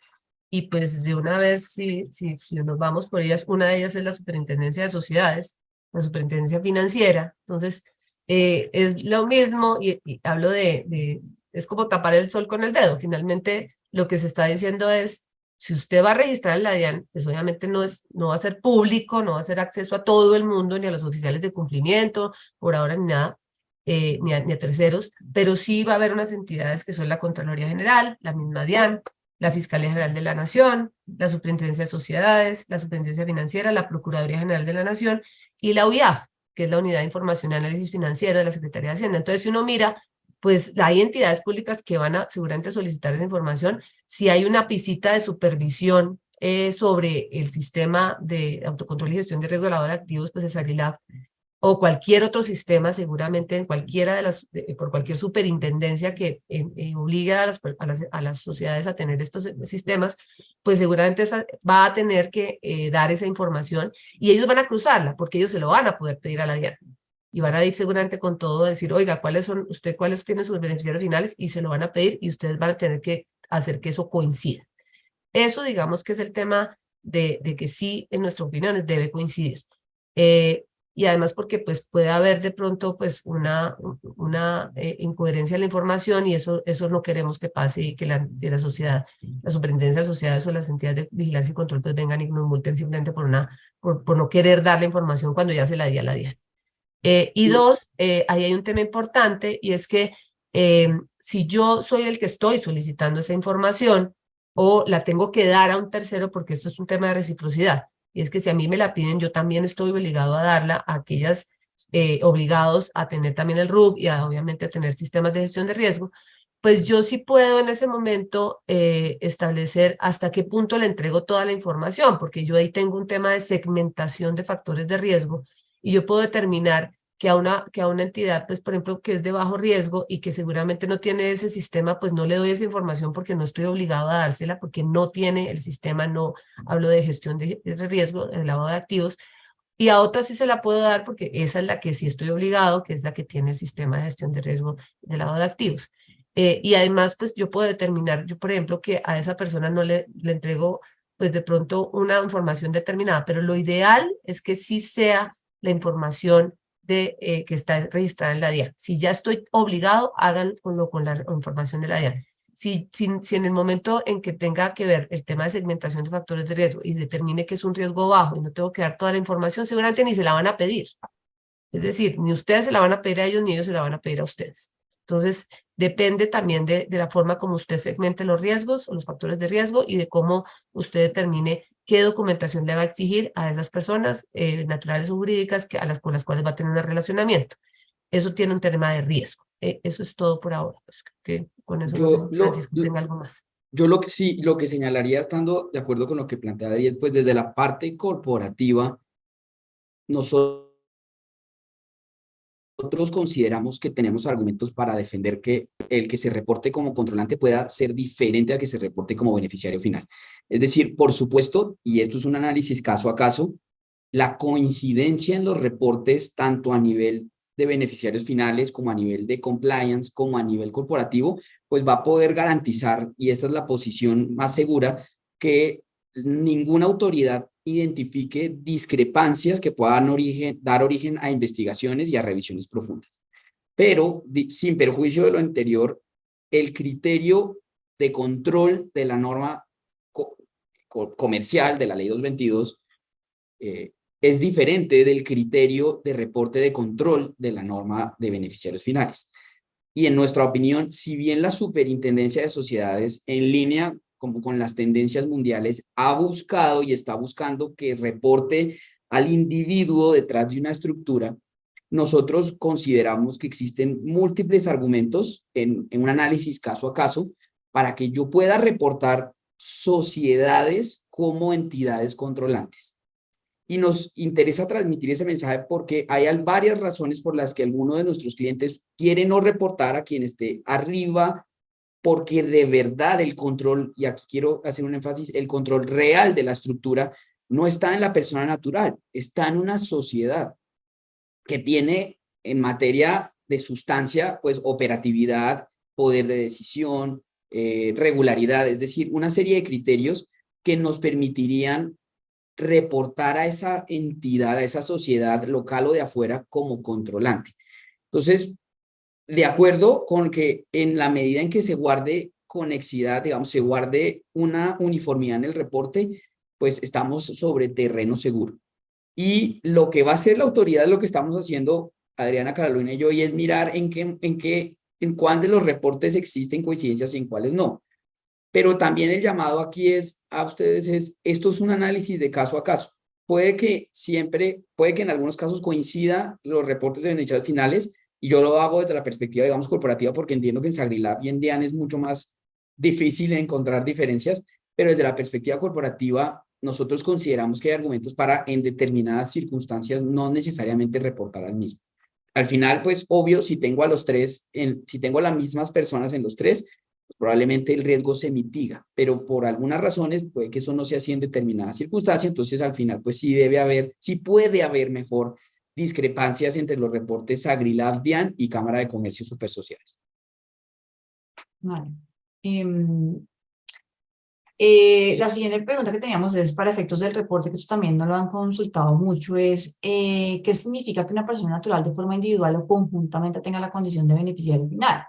B: y pues de una vez, si nos vamos por ellas, una de ellas es la Superintendencia de Sociedades, la Superintendencia Financiera. Entonces, es lo mismo y hablo es como tapar el sol con el dedo. Finalmente, lo que se está diciendo es, si usted va a registrar en la DIAN, pues obviamente no va a ser público, no va a ser acceso a todo el mundo, ni a los oficiales de cumplimiento, por ahora ni nada, ni a terceros, pero sí va a haber unas entidades que son la Contraloría General, la misma DIAN, la Fiscalía General de la Nación, la Superintendencia de Sociedades, la Superintendencia Financiera, la Procuraduría General de la Nación y la UIAF, que es la Unidad de Información y Análisis Financiero de la Secretaría de Hacienda. Entonces, si uno mira, pues hay entidades públicas que van a seguramente solicitar esa información. Si hay una visita de supervisión sobre el sistema de autocontrol y gestión de riesgo de lavado de activos, pues es SAGVILAF, o cualquier otro sistema, seguramente en cualquiera por cualquier superintendencia que obliga a las sociedades a tener estos sistemas, pues seguramente va a tener que dar esa información y ellos van a cruzarla porque ellos se lo van a poder pedir a la DIAN y van a ir seguramente con todo a decir, oiga, ¿cuáles tienen sus beneficiarios finales? Y se lo van a pedir y ustedes van a tener que hacer que eso coincida. Eso digamos que es el tema de que sí, en nuestra opinión, debe coincidir. Y además porque pues puede haber de pronto pues una incoherencia en la información y eso no queremos que pase y que la sociedad, la superintendencia de sociedades o las entidades de vigilancia y control pues vengan y nos multen simplemente por no querer dar la información cuando ya se la di a la DIAN. Y dos, ahí hay un tema importante y es que si yo soy el que estoy solicitando esa información o la tengo que dar a un tercero, porque esto es un tema de reciprocidad, y es que si a mí me la piden, yo también estoy obligado a darla a aquellas obligados a tener también el RUB y obviamente a tener sistemas de gestión de riesgo, pues yo sí puedo en ese momento establecer hasta qué punto le entrego toda la información, porque yo ahí tengo un tema de segmentación de factores de riesgo y yo puedo determinar que a una entidad, pues por ejemplo, que es de bajo riesgo y que seguramente no tiene ese sistema, pues no le doy esa información porque no estoy obligado a dársela, porque no tiene el sistema, no hablo de gestión de riesgo, de lavado de activos, y a otras sí se la puedo dar porque esa es la que sí estoy obligado, que es la que tiene el sistema de gestión de riesgo de lavado de activos. Y además, pues yo puedo determinar, yo por ejemplo, que a esa persona no le entrego, pues de pronto una información determinada, pero lo ideal es que sí sea la información que está registrada en la DIAN. Si ya estoy obligado, háganlo con la información de la DIAN. Si en el momento en que tenga que ver el tema de segmentación de factores de riesgo y determine que es un riesgo bajo y no tengo que dar toda la información, seguramente ni se la van a pedir. Es decir, ni ustedes se la van a pedir a ellos, ni ellos se la van a pedir a ustedes. Entonces, Depende también de la forma como usted segmente los riesgos o los factores de riesgo y de cómo usted determine qué documentación le va a exigir a esas personas naturales o jurídicas con las cuales va a tener un relacionamiento. Eso tiene un tema de riesgo. Eso es todo por ahora. Pues, que con eso no sé si Francisco tenga algo más.
C: Yo lo que sí, lo que señalaría, estando de acuerdo con lo que plantea Adri, pues desde la parte corporativa, nosotros consideramos que tenemos argumentos para defender que el que se reporte como controlante pueda ser diferente al que se reporte como beneficiario final. Es decir, por supuesto, y esto es un análisis caso a caso, la coincidencia en los reportes, tanto a nivel de beneficiarios finales como a nivel de compliance, como a nivel corporativo, pues va a poder garantizar, y esta es la posición más segura, que ninguna autoridad identifique discrepancias que puedan dar origen a investigaciones y a revisiones profundas. Pero, sin perjuicio de lo anterior, el criterio de control de la norma comercial de la ley 222 es diferente del criterio de reporte de control de la norma de beneficiarios finales. Y en nuestra opinión, si bien la Superintendencia de Sociedades, en línea como con las tendencias mundiales, ha buscado y está buscando que reporte al individuo detrás de una estructura, nosotros consideramos que existen múltiples argumentos en un análisis caso a caso para que yo pueda reportar sociedades como entidades controlantes. Y nos interesa transmitir ese mensaje porque hay varias razones por las que algunos de nuestros clientes quieren no reportar a quien esté arriba, porque de verdad el control, y aquí quiero hacer un énfasis, el control real de la estructura no está en la persona natural, está en una sociedad que tiene en materia de sustancia, pues operatividad, poder de decisión, regularidad, es decir, una serie de criterios que nos permitirían reportar a esa entidad, a esa sociedad local o de afuera como controlante. Entonces, de acuerdo con que en la medida en que se guarde conexidad, digamos, se guarde una uniformidad en el reporte, pues estamos sobre terreno seguro. Y lo que va a hacer la autoridad, lo que estamos haciendo, Adriana, Carolina y yo, y es mirar en cuál de los reportes existen coincidencias y en cuáles no. Pero también el llamado aquí a ustedes esto es un análisis de caso a caso. Puede que en algunos casos coincida los reportes de beneficiarios finales, y yo lo hago desde la perspectiva, digamos, corporativa, porque entiendo que en SagriLab y en DIAN es mucho más difícil encontrar diferencias, pero desde la perspectiva corporativa, nosotros consideramos que hay argumentos para, en determinadas circunstancias, no necesariamente reportar al mismo. Al final, pues, obvio, si tengo a los tres, si tengo a las mismas personas en los tres, probablemente el riesgo se mitiga, pero por algunas razones puede que eso no sea así en determinadas circunstancias, entonces al final pues sí puede haber mejor discrepancias entre los reportes SagriLab, DIAN y Cámara de Comercio Supersociales.
A: Vale. La siguiente pregunta que teníamos es para efectos del reporte, que esto también no lo han consultado mucho, es ¿qué significa que una persona natural de forma individual o conjuntamente tenga la condición de beneficiario final?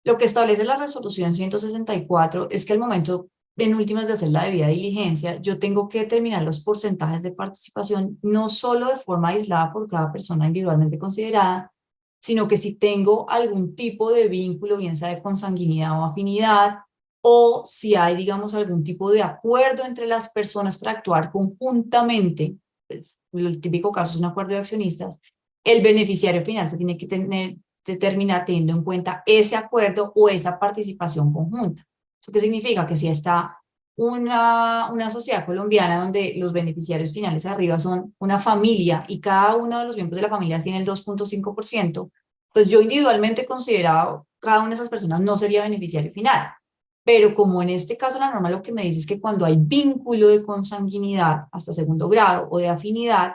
A: Lo que establece la resolución 164 es que al momento, en últimas, de hacer la debida diligencia, yo tengo que determinar los porcentajes de participación, no solo de forma aislada por cada persona individualmente considerada, sino que si tengo algún tipo de vínculo, bien sea de consanguinidad o afinidad, o si hay, digamos, algún tipo de acuerdo entre las personas para actuar conjuntamente, el típico caso es un acuerdo de accionistas, el beneficiario final se tiene que determinar teniendo en cuenta ese acuerdo o esa participación conjunta. ¿Eso qué significa? Que si está una sociedad colombiana donde los beneficiarios finales arriba son una familia y cada uno de los miembros de la familia tiene el 2.5%, pues yo individualmente considerado cada una de esas personas no sería beneficiario final. Pero como en este caso la norma lo que me dice es que cuando hay vínculo de consanguinidad hasta segundo grado o de afinidad,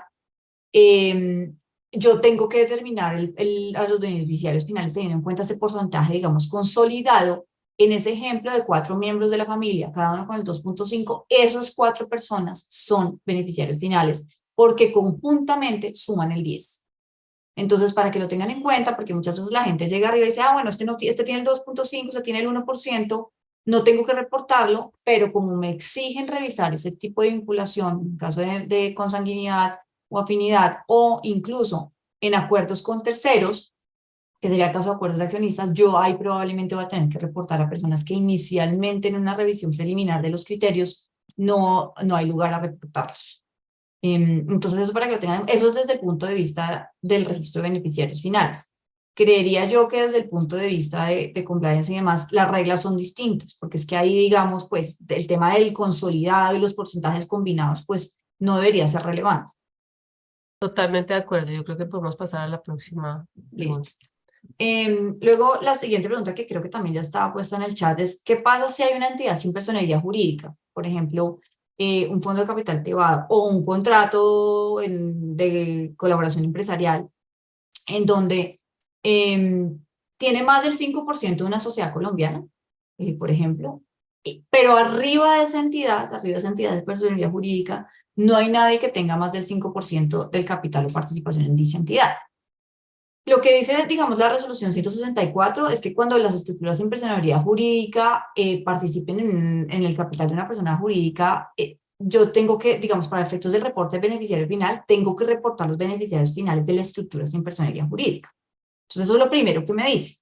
A: yo tengo que determinar a los beneficiarios finales teniendo en cuenta ese porcentaje, digamos, consolidado. En ese ejemplo de 4 miembros de la familia, cada uno con el 2.5, esas 4 personas son beneficiarios finales porque conjuntamente suman el 10. Entonces, para que lo tengan en cuenta, porque muchas veces la gente llega arriba y dice, bueno, este tiene el 2.5, este tiene el 1%, no tengo que reportarlo, pero como me exigen revisar ese tipo de vinculación, en caso de consanguinidad o afinidad, o incluso en acuerdos con terceros, que sería el caso de acuerdos de accionistas, yo ahí probablemente voy a tener que reportar a personas que inicialmente en una revisión preliminar de los criterios no hay lugar a reportarlos. Entonces, eso para que lo tengan, eso es desde el punto de vista del registro de beneficiarios finales. Creería yo que desde el punto de vista de compliance y demás, las reglas son distintas, porque es que ahí, digamos, pues, el tema del consolidado y los porcentajes combinados, pues, no debería ser relevante.
B: Totalmente de acuerdo. Yo creo que podemos pasar a la próxima pregunta.
A: Listo. Luego, la siguiente pregunta que creo que también ya estaba puesta en el chat es, ¿qué pasa si hay una entidad sin personería jurídica? Por ejemplo, un fondo de capital privado o un contrato de colaboración empresarial en donde tiene más del 5% de una sociedad colombiana, por ejemplo, pero arriba de esa entidad de personería jurídica, no hay nadie que tenga más del 5% del capital o participación en dicha entidad. Lo que dice, digamos, la resolución 164 es que cuando las estructuras sin personería jurídica participen en el capital de una persona jurídica, yo tengo que, digamos, para efectos del reporte del beneficiario final, tengo que reportar los beneficiarios finales de la estructura sin personería jurídica. Entonces, eso es lo primero que me dice.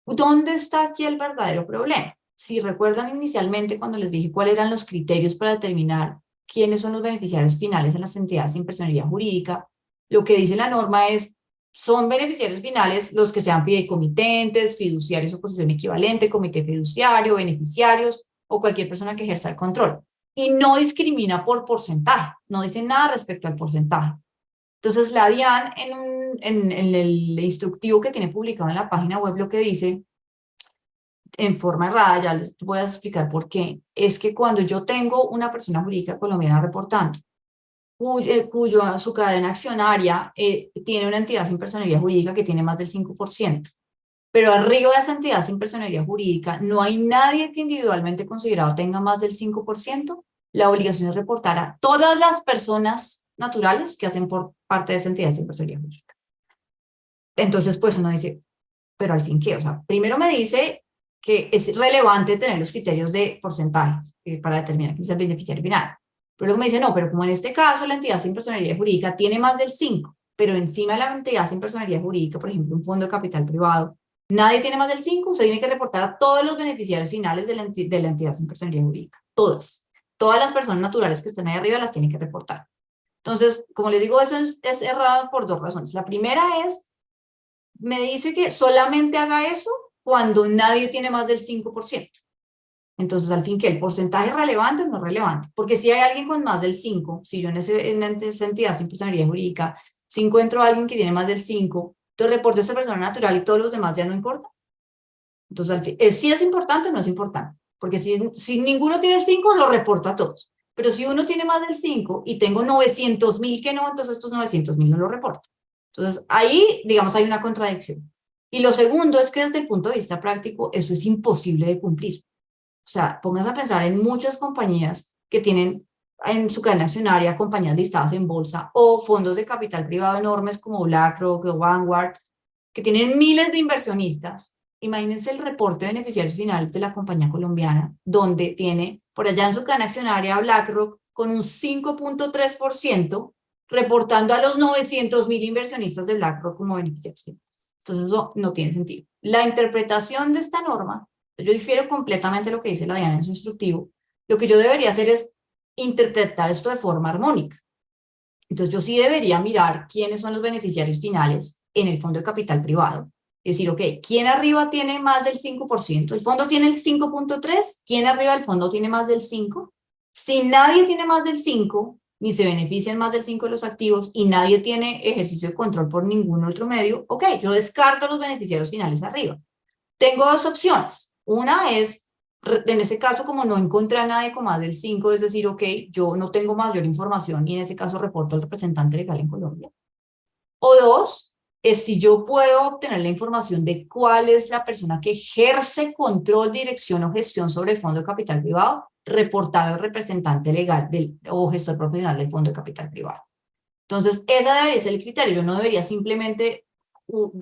A: ¿Dónde está aquí el verdadero problema? Si recuerdan inicialmente cuando les dije cuáles eran los criterios para determinar quiénes son los beneficiarios finales en las entidades sin personería jurídica, lo que dice la norma es, son beneficiarios finales los que sean fideicomitentes, fiduciarios o posición equivalente, comité fiduciario, beneficiarios o cualquier persona que ejerza el control. Y no discrimina por porcentaje, no dice nada respecto al porcentaje. Entonces, la DIAN en el instructivo que tiene publicado en la página web lo que dice, en forma errada, ya les voy a explicar por qué, es que cuando yo tengo una persona jurídica colombiana reportando, cuyo su cadena accionaria tiene una entidad sin personería jurídica que tiene más del 5%, pero arriba de esa entidad sin personería jurídica no hay nadie que individualmente considerado tenga más del 5%, la obligación es reportar a todas las personas naturales que hacen por parte de esa entidad sin personería jurídica. Entonces, pues uno dice, pero al fin, ¿qué? O sea, primero me dice que es relevante tener los criterios de porcentajes para determinar quién es el beneficiario final. Pero luego me dice, no, pero como en este caso la entidad sin personería jurídica tiene más del 5%, pero encima de la entidad sin personería jurídica, por ejemplo, un fondo de capital privado, nadie tiene más del 5%, usted tiene que reportar a todos los beneficiarios finales de la entidad sin personería jurídica. Todas las personas naturales que están ahí arriba las tiene que reportar. Entonces, como les digo, eso es errado por dos razones. La primera es, me dice que solamente haga eso cuando nadie tiene más del 5%. Entonces, al fin, ¿qué? ¿El porcentaje es relevante o no es relevante? Porque si hay alguien con más del 5%, si yo en esa entidad sin personería jurídica, si encuentro a alguien que tiene más del 5%, entonces reporto a esa persona natural y todos los demás ya no importa. Entonces, al fin, si es importante o no es importante. Porque si ninguno tiene el 5%, lo reporto a todos. Pero si uno tiene más del 5% y tengo 900.000 que no, entonces estos 900.000 no lo reporto. Entonces, ahí, digamos, hay una contradicción. Y lo segundo es que desde el punto de vista práctico, eso es imposible de cumplir. O sea, pónganse a pensar en muchas compañías que tienen en su cadena accionaria compañías listadas en bolsa o fondos de capital privado enormes como BlackRock o Vanguard, que tienen miles de inversionistas. Imagínense el reporte de beneficiarios finales de la compañía colombiana, donde tiene por allá en su cadena accionaria BlackRock con un 5.3%, reportando a los 900.000 inversionistas de BlackRock como beneficiarios finales. Entonces eso no tiene sentido. La interpretación de esta norma, yo difiero completamente de lo que dice la DIAN en su instructivo, lo que yo debería hacer es interpretar esto de forma armónica. Entonces yo sí debería mirar quiénes son los beneficiarios finales en el fondo de capital privado. Es decir, ok, ¿quién arriba tiene más del 5%? El fondo tiene el 5.3%, ¿quién arriba del fondo tiene más del 5%? Si nadie tiene más del 5%, ni se benefician más del 5% de los activos y nadie tiene ejercicio de control por ningún otro medio, ok, yo descarto los beneficiarios finales arriba. Tengo dos opciones. Una es, en ese caso, como no encontré a nadie con más del 5%, es decir, ok, yo no tengo mayor información y en ese caso reporto al representante legal en Colombia. O dos, es si yo puedo obtener la información de cuál es la persona que ejerce control, dirección o gestión sobre el fondo de capital privado, reportar al representante legal o gestor profesional del fondo de capital privado. Entonces, ese debería ser el criterio. Yo no debería simplemente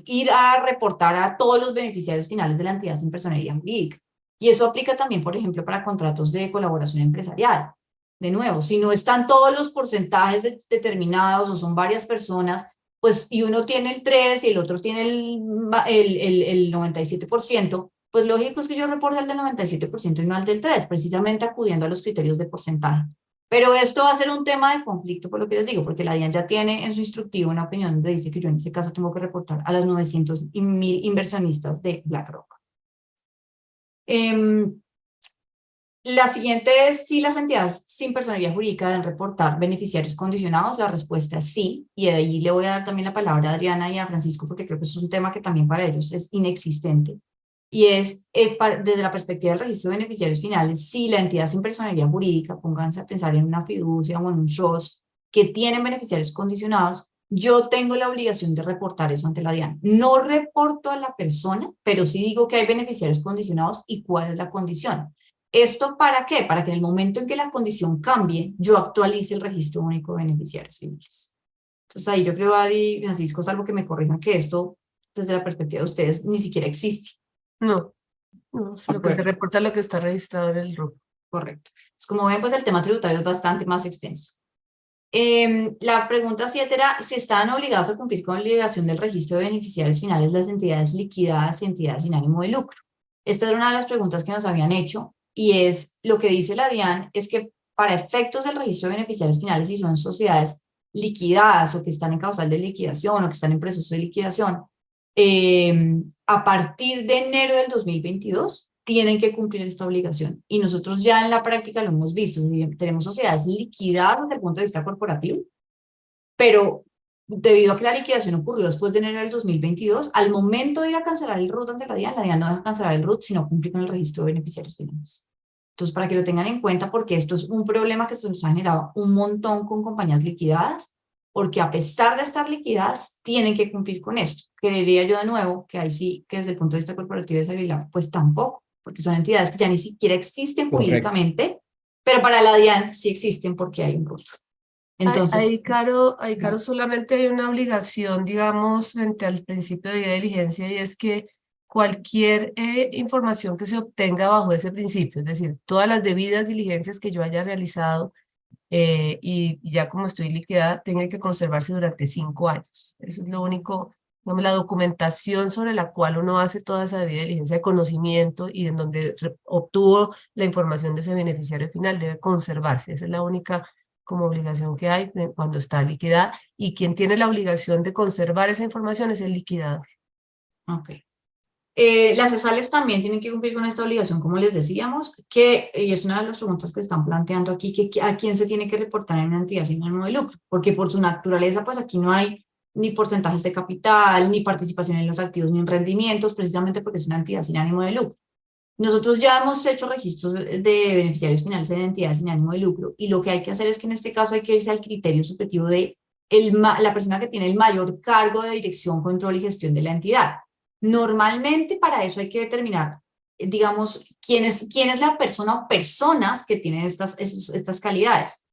A: ir a reportar a todos los beneficiarios finales de la entidad sin personería jurídica. Y eso aplica también, por ejemplo, para contratos de colaboración empresarial. De nuevo, si no están todos los porcentajes determinados o son varias personas, pues, y uno tiene el 3 y el otro tiene el 97%, pues lógico es que yo reporte el del 97% y no al del 3, precisamente acudiendo a los criterios de porcentaje. Pero esto va a ser un tema de conflicto, por lo que les digo, porque la DIAN ya tiene en su instructivo una opinión donde dice que yo en ese caso tengo que reportar a los 900 y 1000 inversionistas de BlackRock. La siguiente es si las entidades sin personería jurídica deben reportar beneficiarios condicionados. La respuesta es sí, y de ahí le voy a dar también la palabra a Adriana y a Francisco porque creo que es un tema que también para ellos es inexistente. Y es desde la perspectiva del registro de beneficiarios finales, si la entidad sin personería jurídica, pónganse a pensar en una fiducia o en un trust que tienen beneficiarios condicionados, yo tengo la obligación de reportar eso ante la DIAN. No reporto a la persona, pero sí digo que hay beneficiarios condicionados y cuál es la condición. ¿Esto para qué? Para que en el momento en que la condición cambie, yo actualice el registro único de beneficiarios finales. Entonces ahí yo creo, Adi y Francisco, salvo que me corrijan que esto, desde la perspectiva de ustedes, ni siquiera existe.
B: No, no, es lo que se reporta es lo que está registrado en el RUC.
A: Correcto. Pues como ven, pues el tema tributario es bastante más extenso. La pregunta 7 era si estaban obligados a cumplir con la obligación del registro de beneficiarios finales las entidades liquidadas y entidades sin ánimo de lucro. Esta era una de las preguntas que nos habían hecho y es lo que dice la DIAN es que para efectos del registro de beneficiarios finales, si son sociedades liquidadas o que están en causal de liquidación o que están en proceso de liquidación, a partir de enero del 2022 tienen que cumplir esta obligación. Y nosotros ya en la práctica lo hemos visto. Es decir, tenemos sociedades liquidadas desde el punto de vista corporativo, pero debido a que la liquidación ocurrió después de enero del 2022, al momento de ir a cancelar el RUT ante la DIAN no deja cancelar el RUT, sino cumplir con el registro de beneficiarios finales. Entonces, para que lo tengan en cuenta, porque esto es un problema que se nos ha generado un montón con compañías liquidadas, porque a pesar de estar liquidadas, tienen que cumplir con esto. Creería yo de nuevo que ahí sí, que desde el punto de vista corporativo de Sagrilab, pues tampoco, porque son entidades que ya ni siquiera existen jurídicamente, pero para la DIAN sí existen porque hay un RUT. Entonces,
B: Ahí, Caro, solamente hay una obligación, digamos, frente al principio de diligencia, y es que cualquier información que se obtenga bajo ese principio, es decir, todas las debidas diligencias que yo haya realizado y ya como estoy liquidada, tengan que conservarse durante 5 años. Eso es lo único, digamos, la documentación sobre la cual uno hace toda esa debida diligencia de conocimiento y en donde obtuvo la información de ese beneficiario final debe conservarse. Esa es la única como obligación que hay cuando está liquidada, y quien tiene la obligación de conservar esa información es el liquidador.
A: ok. Las CESALes también tienen que cumplir con esta obligación, como les decíamos, y es una de las preguntas que están planteando aquí, que a quién se tiene que reportar en una entidad sin ánimo de lucro, porque por su naturaleza, pues aquí no hay ni porcentajes de capital, ni participación en los activos, ni en rendimientos, precisamente porque es una entidad sin ánimo de lucro. Nosotros ya hemos hecho registros de beneficiarios finales en entidades sin ánimo de lucro, y lo que hay que hacer es que en este caso hay que irse al criterio subjetivo de la persona que tiene el mayor cargo de dirección, control y gestión de la entidad. Normalmente para eso hay que determinar, digamos, quién es la persona o personas que tienen estas calidades.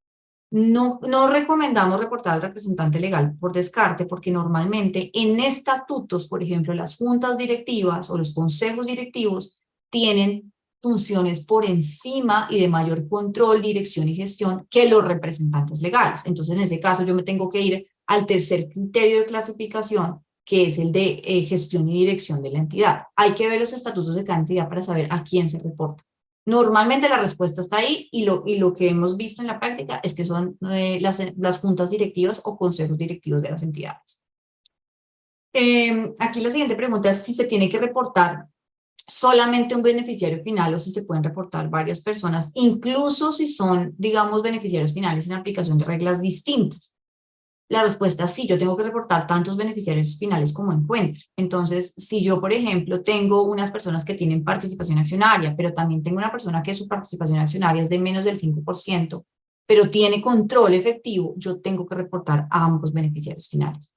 A: No recomendamos reportar al representante legal por descarte, porque normalmente en estatutos, por ejemplo, las juntas directivas o los consejos directivos tienen funciones por encima y de mayor control, dirección y gestión que los representantes legales. Entonces, en ese caso, yo me tengo que ir al tercer criterio de clasificación, que es el de gestión y dirección de la entidad. Hay que ver los estatutos de cada entidad para saber a quién se reporta. Normalmente la respuesta está ahí, y lo que hemos visto en la práctica es que son las juntas directivas o consejos directivos de las entidades. Aquí la siguiente pregunta es si se tiene que reportar solamente un beneficiario final o si se pueden reportar varias personas, incluso si son, digamos, beneficiarios finales en aplicación de reglas distintas. La respuesta es sí, yo tengo que reportar tantos beneficiarios finales como encuentre. Entonces, si yo, por ejemplo, tengo unas personas que tienen participación accionaria, pero también tengo una persona que su participación accionaria es de menos del 5%, pero tiene control efectivo, yo tengo que reportar a ambos beneficiarios finales.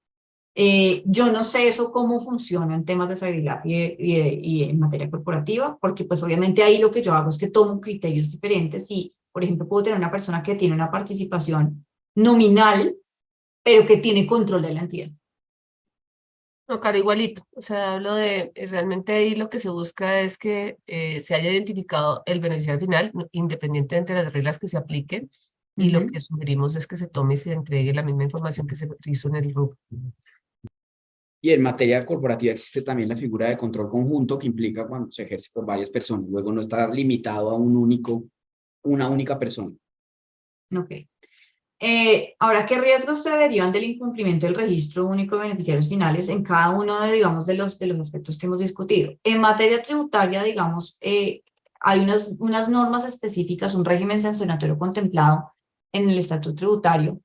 A: Yo no sé eso cómo funciona en temas de Sagrilab y en materia corporativa, porque pues obviamente ahí lo que yo hago es que tomo criterios diferentes y, por ejemplo, puedo tener una persona que tiene una participación nominal, pero que tiene control de la entidad.
B: No, Caro, igualito. O sea, hablo de, realmente ahí lo que se busca es que se haya identificado el beneficiario final, independientemente de las reglas que se apliquen, y lo que sugerimos es que se tome y se entregue la misma información que se hizo en el RUC.
C: Y en materia corporativa existe también la figura de control conjunto que implica cuando se ejerce por varias personas, luego no estar limitado a una única persona.
A: Ok. Ahora, ¿qué riesgos se derivan del incumplimiento del registro único de beneficiarios finales en cada uno de, digamos, de los aspectos que hemos discutido? En materia tributaria, digamos, hay unas normas específicas, un régimen sancionatorio contemplado en el estatuto tributario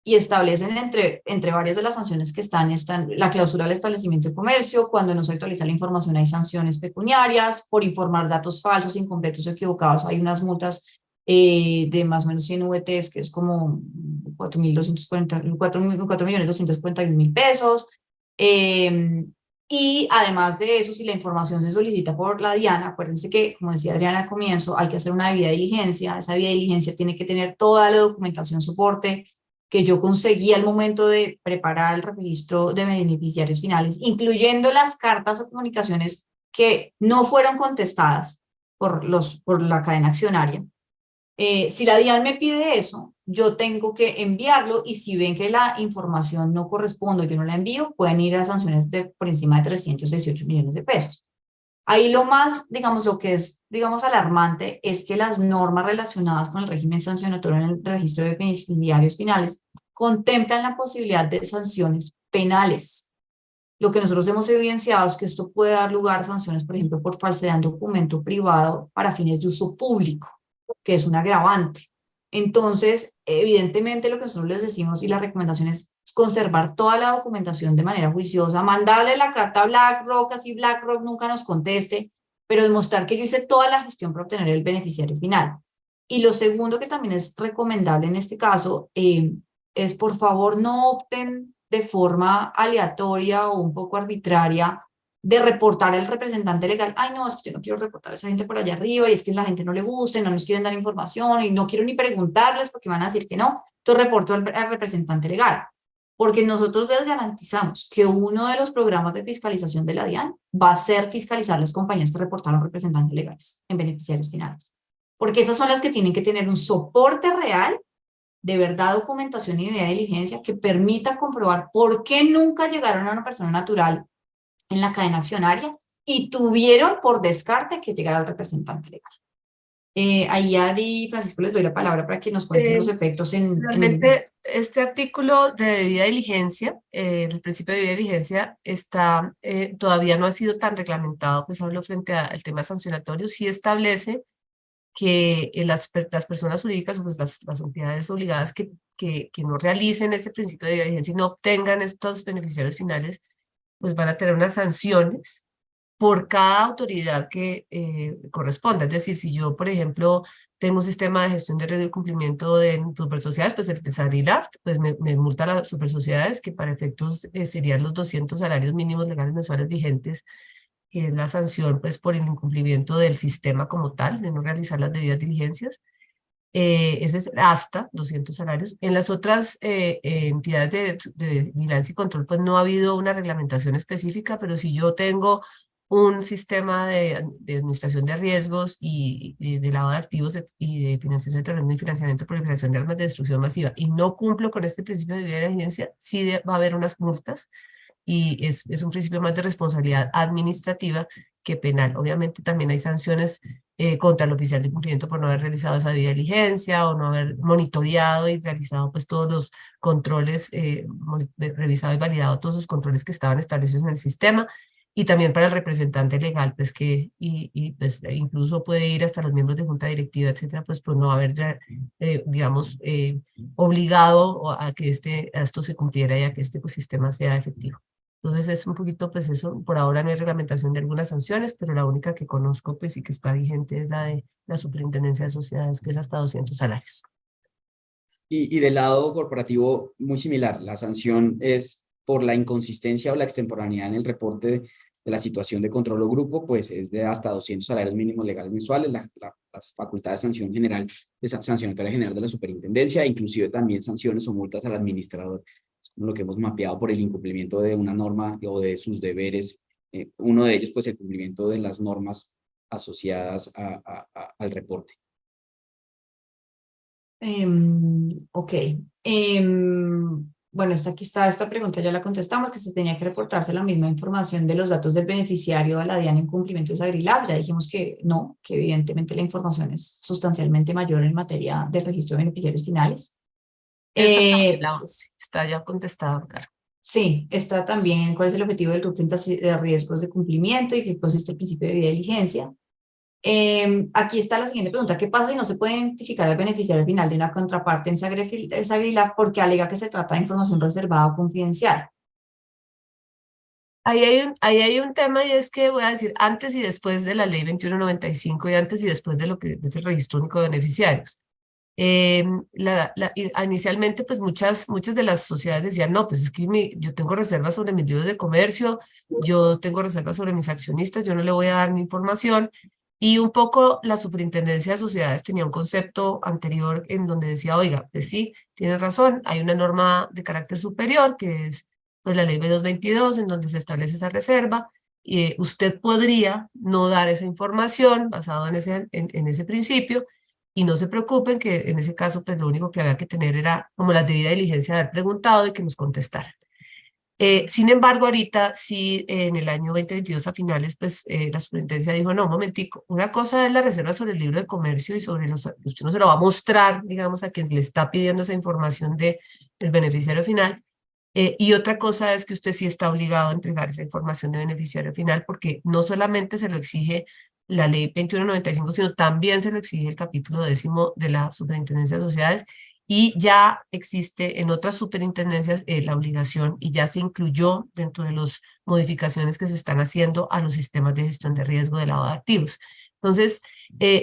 A: y establecen entre varias de las sanciones que están la cláusula del establecimiento de comercio, cuando no se actualiza la información hay sanciones pecuniarias, por informar datos falsos, incompletos o equivocados hay unas multas de más o menos 100 VTs, que es como 4.241.000 pesos. Y además de eso, si la información se solicita por la DIAN, acuérdense que, como decía Adriana al comienzo, hay que hacer una debida diligencia. Esa debida diligencia tiene que tener toda la documentación soporte que yo conseguí al momento de preparar el registro de beneficiarios finales, incluyendo las cartas o comunicaciones que no fueron contestadas por la cadena accionaria. Si la DIAN me pide eso, yo tengo que enviarlo y si ven que la información no corresponde, yo no la envío, pueden ir a sanciones por encima de 318 millones de pesos. Ahí lo más, digamos, lo que es, digamos, alarmante es que las normas relacionadas con el régimen sancionatorio en el registro de beneficiarios finales contemplan la posibilidad de sanciones penales. Lo que nosotros hemos evidenciado es que esto puede dar lugar a sanciones, por ejemplo, por falsedad en documento privado para fines de uso público, que es un agravante. Entonces, evidentemente lo que nosotros les decimos y la recomendación es conservar toda la documentación de manera juiciosa, mandarle la carta a BlackRock, así BlackRock nunca nos conteste, pero demostrar que yo hice toda la gestión para obtener el beneficiario final. Y lo segundo que también es recomendable en este caso es por favor no opten de forma aleatoria o un poco arbitraria de reportar al representante legal, ay no, es que yo no quiero reportar a esa gente por allá arriba y es que a la gente no le gusta y no nos quieren dar información y no quiero ni preguntarles porque van a decir que no, entonces reporto al representante legal, porque nosotros les garantizamos que uno de los programas de fiscalización de la DIAN va a ser fiscalizar las compañías que reportaron representantes legales en beneficiarios finales, porque esas son las que tienen que tener un soporte real de verdad, documentación y de diligencia que permita comprobar por qué nunca llegaron a una persona natural en la cadena accionaria y tuvieron por descarte que llegar al representante legal. Ahí Adi y Francisco les doy la palabra para que nos cuenten los efectos
B: Realmente este artículo de debida diligencia, el principio de debida diligencia está, todavía no ha sido tan reglamentado, pues hablo frente al tema sancionatorio, sí establece que las personas jurídicas, pues las entidades obligadas que no realicen este principio de diligencia y no obtengan estos beneficiarios finales, pues van a tener unas sanciones por cada autoridad que corresponda. Es decir, si yo, por ejemplo, tengo un sistema de gestión de riesgo y cumplimiento de supersociedades, pues el de SARILAFT, pues me multa las supersociedades, que para efectos serían los 200 salarios mínimos legales mensuales vigentes, que es la sanción pues por el incumplimiento del sistema como tal, de no realizar las debidas diligencias. Ese es hasta 200 salarios. En las otras entidades de vigilancia y control, pues no ha habido una reglamentación específica, pero si yo tengo un sistema de administración de riesgos y de lavado de activos y de financiación de terrorismo y financiamiento por proliferación de armas de destrucción masiva y no cumplo con este principio de debida diligencia, sí va a haber unas multas y es un principio más de responsabilidad administrativa que penal. Obviamente también hay sanciones contra el oficial de cumplimiento por no haber realizado esa debida diligencia o no haber monitoreado y realizado pues todos los controles, revisado y validado todos los controles que estaban establecidos en el sistema. Y también para el representante legal, pues que pues incluso puede ir hasta los miembros de junta directiva, etcétera, pues por no haber, digamos, obligado a que esto se cumpliera y a que este ecosistema sea efectivo. Entonces es un poquito, pues eso, por ahora no hay reglamentación de algunas sanciones, pero la única que conozco, pues y que está vigente es la de la Superintendencia de Sociedades, que es hasta 200 salarios.
C: Y del lado corporativo, muy similar. La sanción es por la inconsistencia o la extemporaneidad en el reporte de la situación de control o grupo, pues es de hasta 200 salarios mínimos legales mensuales. Las facultades de sanción general, de sancionatoria general de la superintendencia, inclusive también sanciones o multas al administrador, es como lo que hemos mapeado por el incumplimiento de una norma o de sus deberes. Uno de ellos, pues el cumplimiento de las normas asociadas al reporte.
A: Ok. Bueno, aquí está esta pregunta, ya la contestamos, que se tenía que reportarse la misma información de los datos del beneficiario a la DIAN en cumplimiento de SagriLab. Ya dijimos que no, que evidentemente la información es sustancialmente mayor en materia del registro de beneficiarios finales.
B: Esta también, la 11, está ya contestada, claro.
A: Sí, está también cuál es el objetivo del grupo de riesgos de cumplimiento y qué consiste el principio de diligencia. Aquí está la siguiente pregunta. ¿Qué pasa si no se puede identificar al beneficiario final de una contraparte en SagriLab porque alega que se trata de información reservada o confidencial?
B: Ahí hay un tema, y es que voy a decir antes y después de la ley 2195 y antes y después de lo que es el registro único de beneficiarios. Inicialmente, pues muchas de las sociedades decían, no, pues es que yo tengo reservas sobre mis libros de comercio, yo tengo reservas sobre mis accionistas, yo no le voy a dar mi información. Y un poco la superintendencia de sociedades tenía un concepto anterior en donde decía, oiga, pues sí, tienes razón, hay una norma de carácter superior que es pues la ley B222 en donde se establece esa reserva. Y usted podría no dar esa información basado en ese principio, y no se preocupen que en ese caso pues lo único que había que tener era como la debida diligencia de haber preguntado y que nos contestaran. Sin embargo, ahorita sí, en el año 2022 a finales, pues la superintendencia dijo, no, un momentico, una cosa es la reserva sobre el libro de comercio y sobre usted no se lo va a mostrar, digamos, a quien le está pidiendo esa información del beneficiario final, y otra cosa es que usted sí está obligado a entregar esa información de beneficiario final, porque no solamente se lo exige la ley 2195, sino también se lo exige el capítulo 10º de la Superintendencia de Sociedades, y ya existe en otras superintendencias la obligación, y ya se incluyó dentro de las modificaciones que se están haciendo a los sistemas de gestión de riesgo de lavado de activos. Entonces,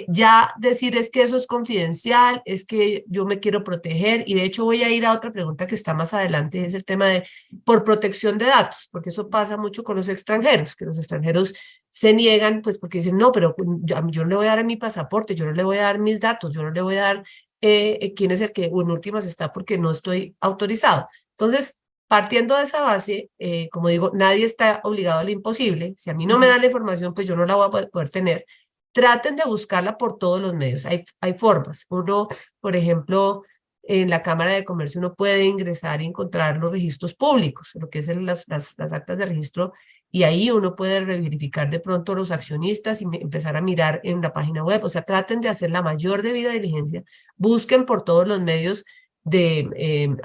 B: ya decir es que eso es confidencial, es que yo me quiero proteger, y de hecho voy a ir a otra pregunta que está más adelante, es el tema de por protección de datos, porque eso pasa mucho con los extranjeros, que los extranjeros se niegan, pues porque dicen, no, pero yo no le voy a dar mi pasaporte, yo no le voy a dar mis datos, yo no le voy a dar quién es el que en últimas está porque no estoy autorizado. Entonces, partiendo de esa base, como digo, nadie está obligado a lo imposible. Si a mí no me dan la información, pues yo no la voy a poder tener. Traten de buscarla por todos los medios. Hay formas. Uno, por ejemplo, en la Cámara de Comercio uno puede ingresar y encontrar los registros públicos, lo que es las actas de registro, y ahí uno puede verificar de pronto los accionistas y empezar a mirar en la página web. O sea, traten de hacer la mayor debida diligencia. Busquen por todos los medios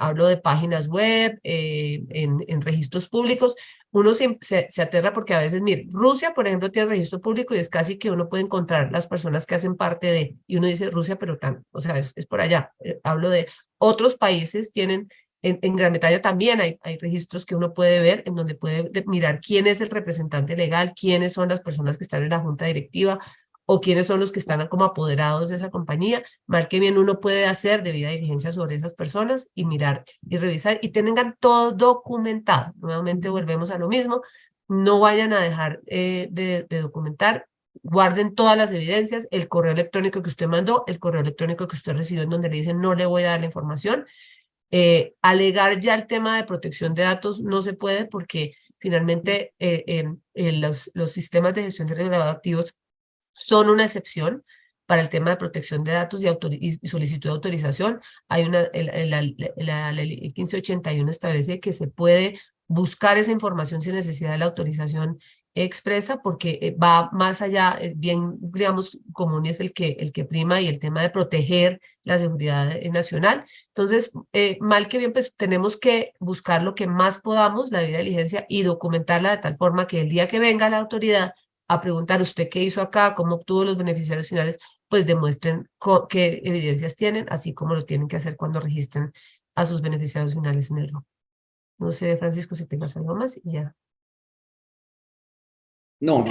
B: hablo de páginas web, en registros públicos. Uno se aterra porque a veces, mire, Rusia, por ejemplo, tiene registro público y es casi que uno puede encontrar las personas que hacen parte de, y uno dice Rusia, pero o sea, es por allá. Hablo de otros países, tienen, en Gran Bretaña también hay registros que uno puede ver, en donde puede mirar quién es el representante legal, quiénes son las personas que están en la junta directiva, o quiénes son los que están como apoderados de esa compañía. Mal que bien uno puede hacer debida diligencia sobre esas personas y mirar y revisar y tengan todo documentado. Nuevamente volvemos a lo mismo, no vayan a dejar de documentar, guarden todas las evidencias, el correo electrónico que usted mandó, el correo electrónico que usted recibió en donde le dicen no le voy a dar la información. Alegar ya el tema de protección de datos no se puede porque finalmente los sistemas de gestión de riesgo de activos son una excepción para el tema de protección de datos y solicitud de autorización. Hay la ley 1581 establece que se puede buscar esa información sin necesidad de la autorización expresa, porque va más allá, bien, digamos, común es el que prima, y el tema de proteger la seguridad nacional. Entonces, mal que bien, pues tenemos que buscar lo que más podamos, la debida diligencia, y documentarla de tal forma que el día que venga la autoridad a preguntar usted qué hizo acá, cómo obtuvo los beneficiarios finales, pues demuestren qué evidencias tienen, así como lo tienen que hacer cuando registren a sus beneficiarios finales en el ROC. No sé, Francisco, si tengas algo más y ya.
C: No,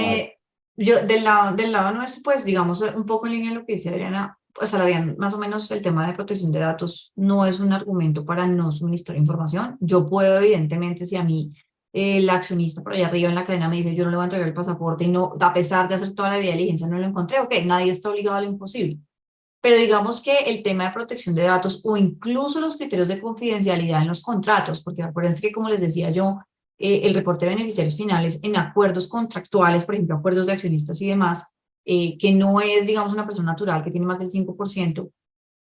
A: Yo del lado nuestro, pues digamos un poco en línea de lo que dice Adriana, pues a la bien, más o menos el tema de protección de datos no es un argumento para no suministrar información. Yo puedo, evidentemente, si a mí el accionista por allá arriba en la cadena me dice yo no le voy a entregar el pasaporte y no, a pesar de hacer toda la debida diligencia, no lo encontré, ok, nadie está obligado a lo imposible. Pero digamos que el tema de protección de datos o incluso los criterios de confidencialidad en los contratos, porque acuérdense que como les decía yo, el reporte de beneficiarios finales en acuerdos contractuales, por ejemplo, acuerdos de accionistas y demás, que no es, digamos, una persona natural que tiene más del 5%,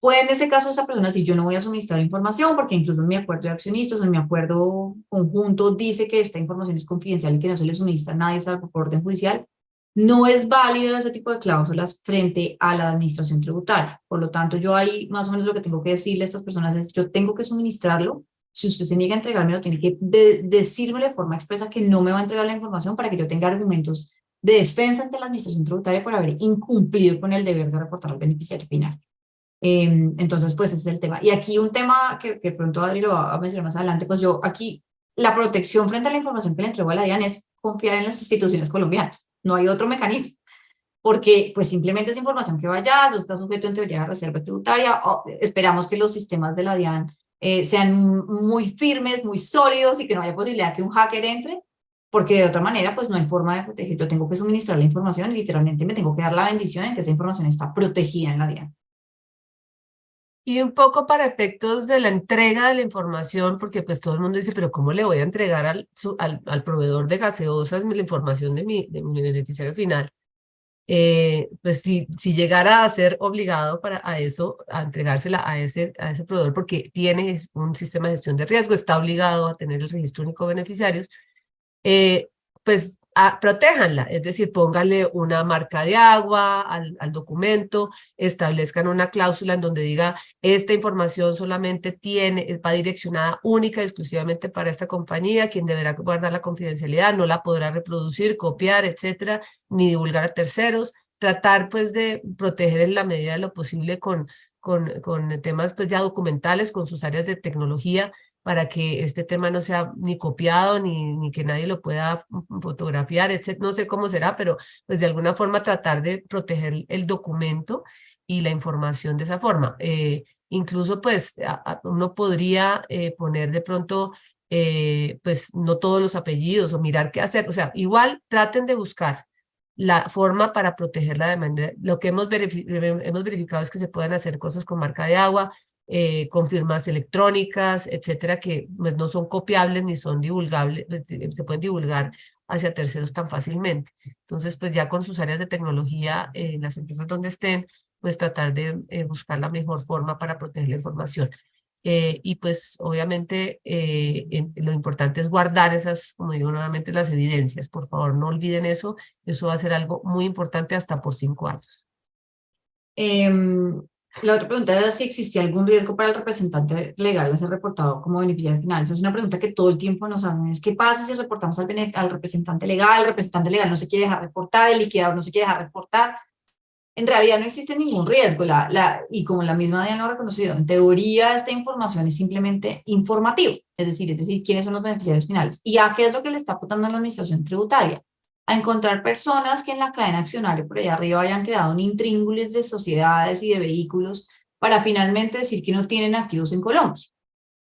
A: Puede en ese caso esa persona decir, yo no voy a suministrar información porque incluso en mi acuerdo de accionistas o en mi acuerdo conjunto dice que esta información es confidencial y que no se le suministra a nadie salvo por orden judicial. No es válido ese tipo de cláusulas frente a la administración tributaria. Por lo tanto, yo ahí más o menos lo que tengo que decirle a estas personas es, yo tengo que suministrarlo. Si usted se niega a entregármelo, tiene que decirme de forma expresa que no me va a entregar la información para que yo tenga argumentos de defensa ante la administración tributaria por haber incumplido con el deber de reportar al beneficiario final. Entonces, pues ese es el tema. Y aquí un tema que pronto Adri lo va a mencionar más adelante, pues yo aquí, la protección frente a la información que le entrego a la DIAN es confiar en las instituciones colombianas. No hay otro mecanismo, porque pues simplemente es información que vaya, eso está sujeto en teoría a reserva tributaria. Esperamos que los sistemas de la DIAN sean muy firmes, muy sólidos y que no haya posibilidad que un hacker entre, porque de otra manera pues no hay forma de proteger. Yo tengo que suministrar la información y literalmente me tengo que dar la bendición en que esa información está protegida en la DIAN.
B: Y un poco para efectos de la entrega de la información, porque pues todo el mundo dice, pero ¿cómo le voy a entregar al proveedor de gaseosas la información de mi beneficiario final? Pues si llegara a ser obligado a eso, a entregársela a ese proveedor porque tiene un sistema de gestión de riesgo, está obligado a tener el registro único de beneficiarios, pues protéjanla, es decir, pónganle una marca de agua al documento, establezcan una cláusula en donde diga esta información solamente va direccionada única y exclusivamente para esta compañía, quien deberá guardar la confidencialidad, no la podrá reproducir, copiar, etcétera, ni divulgar a terceros, tratar pues de proteger en la medida de lo posible con temas pues ya documentales, con sus áreas de tecnología, para que este tema no sea ni copiado, ni que nadie lo pueda fotografiar, etc. No sé cómo será, pero pues de alguna forma tratar de proteger el documento y la información de esa forma. Incluso pues uno podría poner de pronto pues no todos los apellidos o mirar qué hacer. O sea, igual traten de buscar la forma para protegerla de manera. Lo que hemos verificado es que se pueden hacer cosas con marca de agua, con firmas electrónicas, etcétera, que pues, no son copiables ni son divulgables, se pueden divulgar hacia terceros tan fácilmente. Entonces, pues ya con sus áreas de tecnología, las empresas donde estén, pues tratar de buscar la mejor forma para proteger la información. Y pues obviamente lo importante es guardar esas, como digo nuevamente, las evidencias. Por favor, no olviden eso. Eso va a ser algo muy importante hasta por 5 años.
A: La otra pregunta era si existía algún riesgo para el representante legal a ser reportado como beneficiario final. Esa es una pregunta que todo el tiempo nos hacen. Es ¿qué pasa si reportamos al representante legal? El representante legal no se quiere dejar reportar, el liquidador no se quiere dejar reportar. En realidad no existe ningún riesgo, y como la misma DIAN lo ha reconocido, en teoría esta información es simplemente informativa, es decir, quiénes son los beneficiarios finales. ¿Y a qué es lo que le está apuntando a la administración tributaria? A encontrar personas que en la cadena accionaria por allá arriba hayan creado un intríngulis de sociedades y de vehículos para finalmente decir que no tienen activos en Colombia.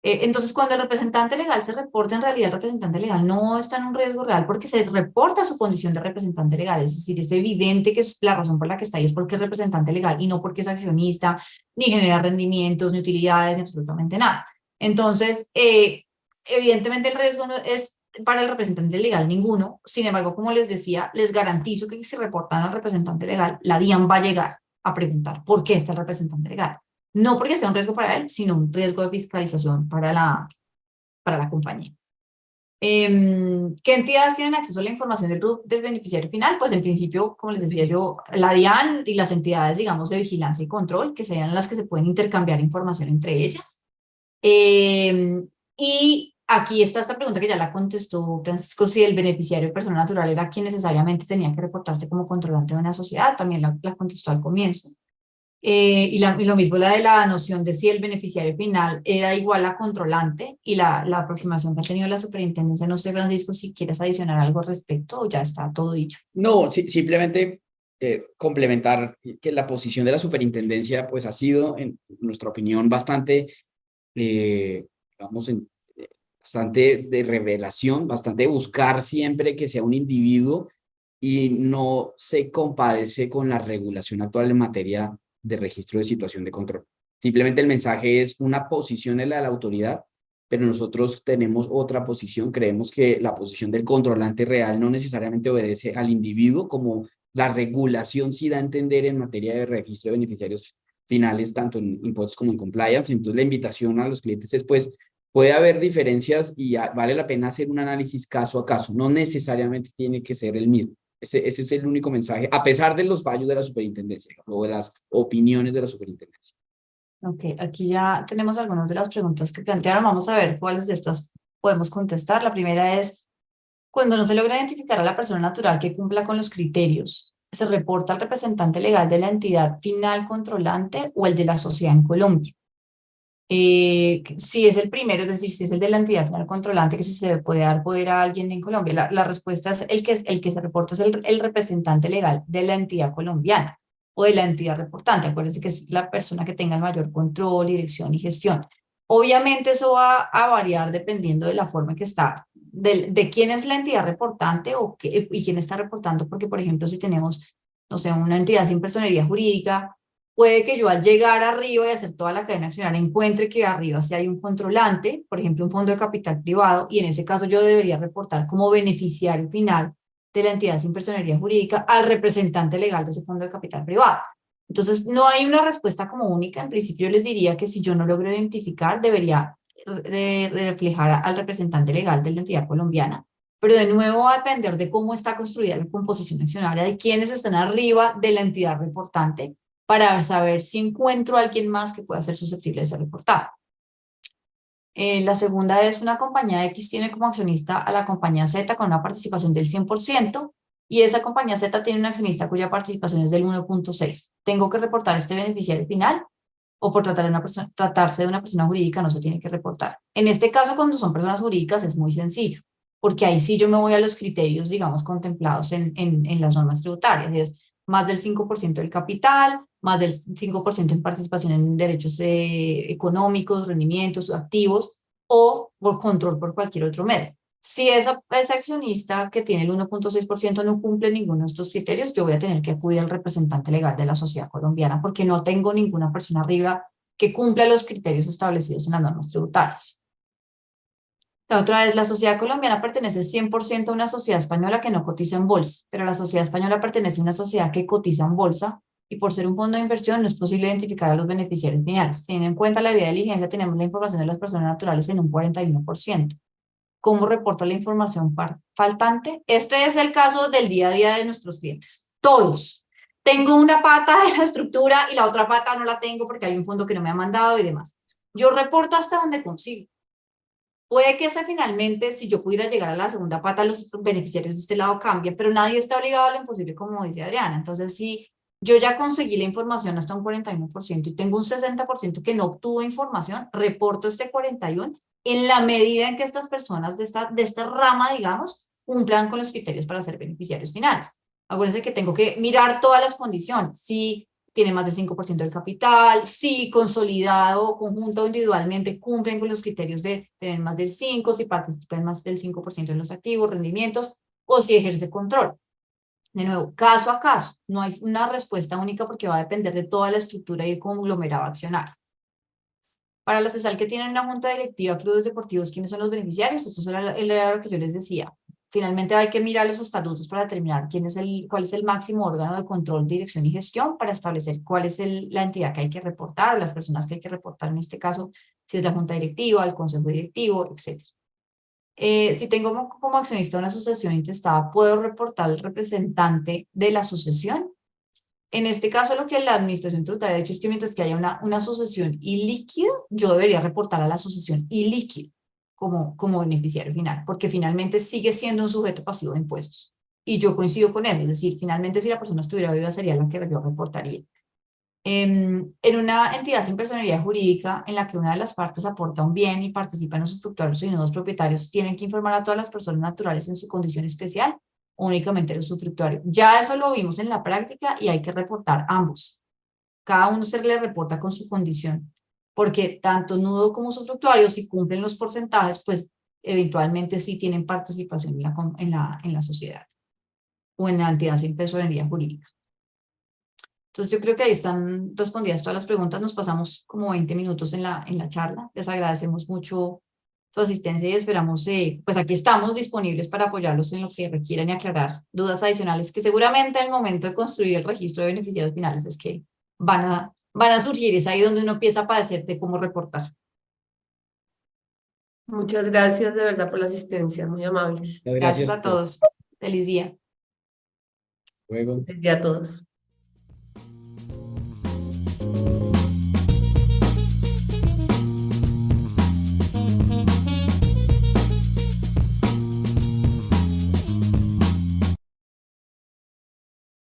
A: Entonces, cuando el representante legal se reporta, en realidad el representante legal no está en un riesgo real porque se reporta su condición de representante legal. Es decir, es evidente que la razón por la que está ahí es porque es representante legal y no porque es accionista, ni genera rendimientos, ni utilidades, ni absolutamente nada. Entonces, evidentemente el riesgo no es para el representante legal ninguno. Sin embargo, como les decía, les garantizo que si reportan al representante legal, la DIAN va a llegar a preguntar por qué está el representante legal. No porque sea un riesgo para él, sino un riesgo de fiscalización para la compañía. ¿Qué entidades tienen acceso a la información del beneficiario final? Pues en principio, como les decía yo, la DIAN y las entidades, digamos, de vigilancia y control, que serían las que se pueden intercambiar información entre ellas. Y aquí está esta pregunta que ya la contestó Francisco, si el beneficiario persona natural era quien necesariamente tenía que reportarse como controlante de una sociedad, también la contestó al comienzo. Y lo mismo la de la noción de si el beneficiario final era igual a controlante y la aproximación que ha tenido la superintendencia. No sé, Francisco, si quieres adicionar algo al respecto o ya está todo dicho.
C: No, simplemente complementar que la posición de la superintendencia pues ha sido, en nuestra opinión, bastante, bastante de revelación, bastante de buscar siempre que sea un individuo y no se compadece con la regulación actual en materia de registro de situación de control. Simplemente el mensaje es una posición en la de la autoridad, pero nosotros tenemos otra posición. Creemos que la posición del controlante real no necesariamente obedece al individuo, como la regulación sí da a entender en materia de registro de beneficiarios finales, tanto en impuestos como en compliance. Entonces, la invitación a los clientes es, pues, puede haber diferencias y vale la pena hacer un análisis caso a caso. No necesariamente tiene que ser el mismo. Ese es el único mensaje, a pesar de los fallos de la superintendencia o de las opiniones de la superintendencia.
A: Ok, aquí ya tenemos algunas de las preguntas que plantearon. Vamos a ver cuáles de estas podemos contestar. La primera es, cuando no se logra identificar a la persona natural que cumpla con los criterios, ¿se reporta al representante legal de la entidad final controlante o el de la sociedad en Colombia? Si es el primero, es decir, si es el de la entidad final controlante, que si se puede dar poder a alguien en Colombia, la respuesta es el que se reporta es el representante legal de la entidad colombiana o de la entidad reportante. Acuérdense que es la persona que tenga el mayor control, dirección y gestión. Obviamente eso va a variar dependiendo de la forma en que está, de quién es la entidad reportante y quién está reportando, porque por ejemplo si tenemos, no sé, una entidad sin personería jurídica, puede que yo al llegar arriba y hacer toda la cadena accionaria encuentre que arriba sí hay un controlante, por ejemplo un fondo de capital privado, y en ese caso yo debería reportar como beneficiario final de la entidad sin personería jurídica al representante legal de ese fondo de capital privado. Entonces no hay una respuesta como única. En principio yo les diría que si yo no logro identificar, debería reflejar al representante legal de la entidad colombiana, pero de nuevo va a depender de cómo está construida la composición accionaria, de quiénes están arriba de la entidad reportante, para saber si encuentro a alguien más que pueda ser susceptible de ser reportado. La segunda es, una compañía X tiene como accionista a la compañía Z con una participación del 100%, y esa compañía Z tiene un accionista cuya participación es del 1.6. ¿Tengo que reportar este beneficiario final? ¿O por tratarse de una persona jurídica no se tiene que reportar? En este caso, cuando son personas jurídicas es muy sencillo, porque ahí sí yo me voy a los criterios, digamos, contemplados en las normas tributarias. Es más del 5% del capital, más del 5% en participación en derechos económicos, rendimientos, activos, o por control por cualquier otro medio. Si esa accionista que tiene el 1.6% no cumple ninguno de estos criterios, yo voy a tener que acudir al representante legal de la sociedad colombiana, porque no tengo ninguna persona arriba que cumpla los criterios establecidos en las normas tributarias. La otra es, la sociedad colombiana pertenece 100% a una sociedad española que no cotiza en bolsa, pero la sociedad española pertenece a una sociedad que cotiza en bolsa, y por ser un fondo de inversión no es posible identificar a los beneficiarios finales. Teniendo en cuenta la debida diligencia, tenemos la información de las personas naturales en un 41%. ¿Cómo reporta la información faltante? Este es el caso del día a día de nuestros clientes. Todos. Tengo una pata de la estructura y la otra pata no la tengo porque hay un fondo que no me ha mandado y demás. Yo reporto hasta donde consigo. Puede que ese finalmente, si yo pudiera llegar a la segunda pata, los beneficiarios de este lado cambien, pero nadie está obligado a lo imposible, como dice Adriana. Entonces, si yo ya conseguí la información hasta un 41% y tengo un 60% que no obtuvo información, reporto este 41% en la medida en que estas personas de esta rama, digamos, cumplan con los criterios para ser beneficiarios finales. Acuérdense que tengo que mirar todas las condiciones. Si tiene más del 5% del capital, si consolidado, conjunto o individualmente cumplen con los criterios de tener más del 5%, si participan más del 5% en los activos, rendimientos, o si ejerce control. De nuevo, caso a caso, no hay una respuesta única porque va a depender de toda la estructura y el conglomerado accionario. Para las CESAL que tienen una junta directiva, clubes deportivos, ¿quiénes son los beneficiarios? Esto era lo que yo les decía. Finalmente hay que mirar los estatutos para determinar cuál es el máximo órgano de control, dirección y gestión, para establecer cuál es la entidad que hay que reportar, las personas que hay que reportar en este caso, si es la junta directiva, el consejo directivo, etc. Si tengo como accionista una asociación intestada, ¿puedo reportar al representante de la asociación? En este caso, lo que la administración tributaria ha hecho es que mientras que haya una asociación ilíquida, yo debería reportar a la asociación ilíquida como beneficiario final, porque finalmente sigue siendo un sujeto pasivo de impuestos. Y yo coincido con él, es decir, finalmente si la persona estuviera viva sería la que yo reportaría. En una entidad sin personería jurídica en la que una de las partes aporta un bien y participa en los usufructuarios y no los propietarios, ¿tienen que informar a todas las personas naturales en su condición especial o únicamente los usufructuarios? Ya eso lo vimos en la práctica y hay que reportar ambos. Cada uno se le reporta con su condición, porque tanto nudo como usufructuario, si cumplen los porcentajes, pues eventualmente sí tienen participación en la sociedad o en la entidad sin personería jurídica. Entonces yo creo que ahí están respondidas todas las preguntas. Nos pasamos como 20 minutos en la charla. Les agradecemos mucho su asistencia y esperamos, pues aquí estamos disponibles para apoyarlos en lo que requieran y aclarar dudas adicionales que seguramente al momento de construir el registro de beneficiarios finales es que van a van a surgir. Es ahí donde uno empieza a padecerte cómo reportar.
B: Muchas gracias de verdad por la asistencia, muy amables.
C: Muchas
A: Gracias
C: gracias
A: a
C: a todos.
A: todos. Feliz día.
C: Luego.
B: Feliz día a todos.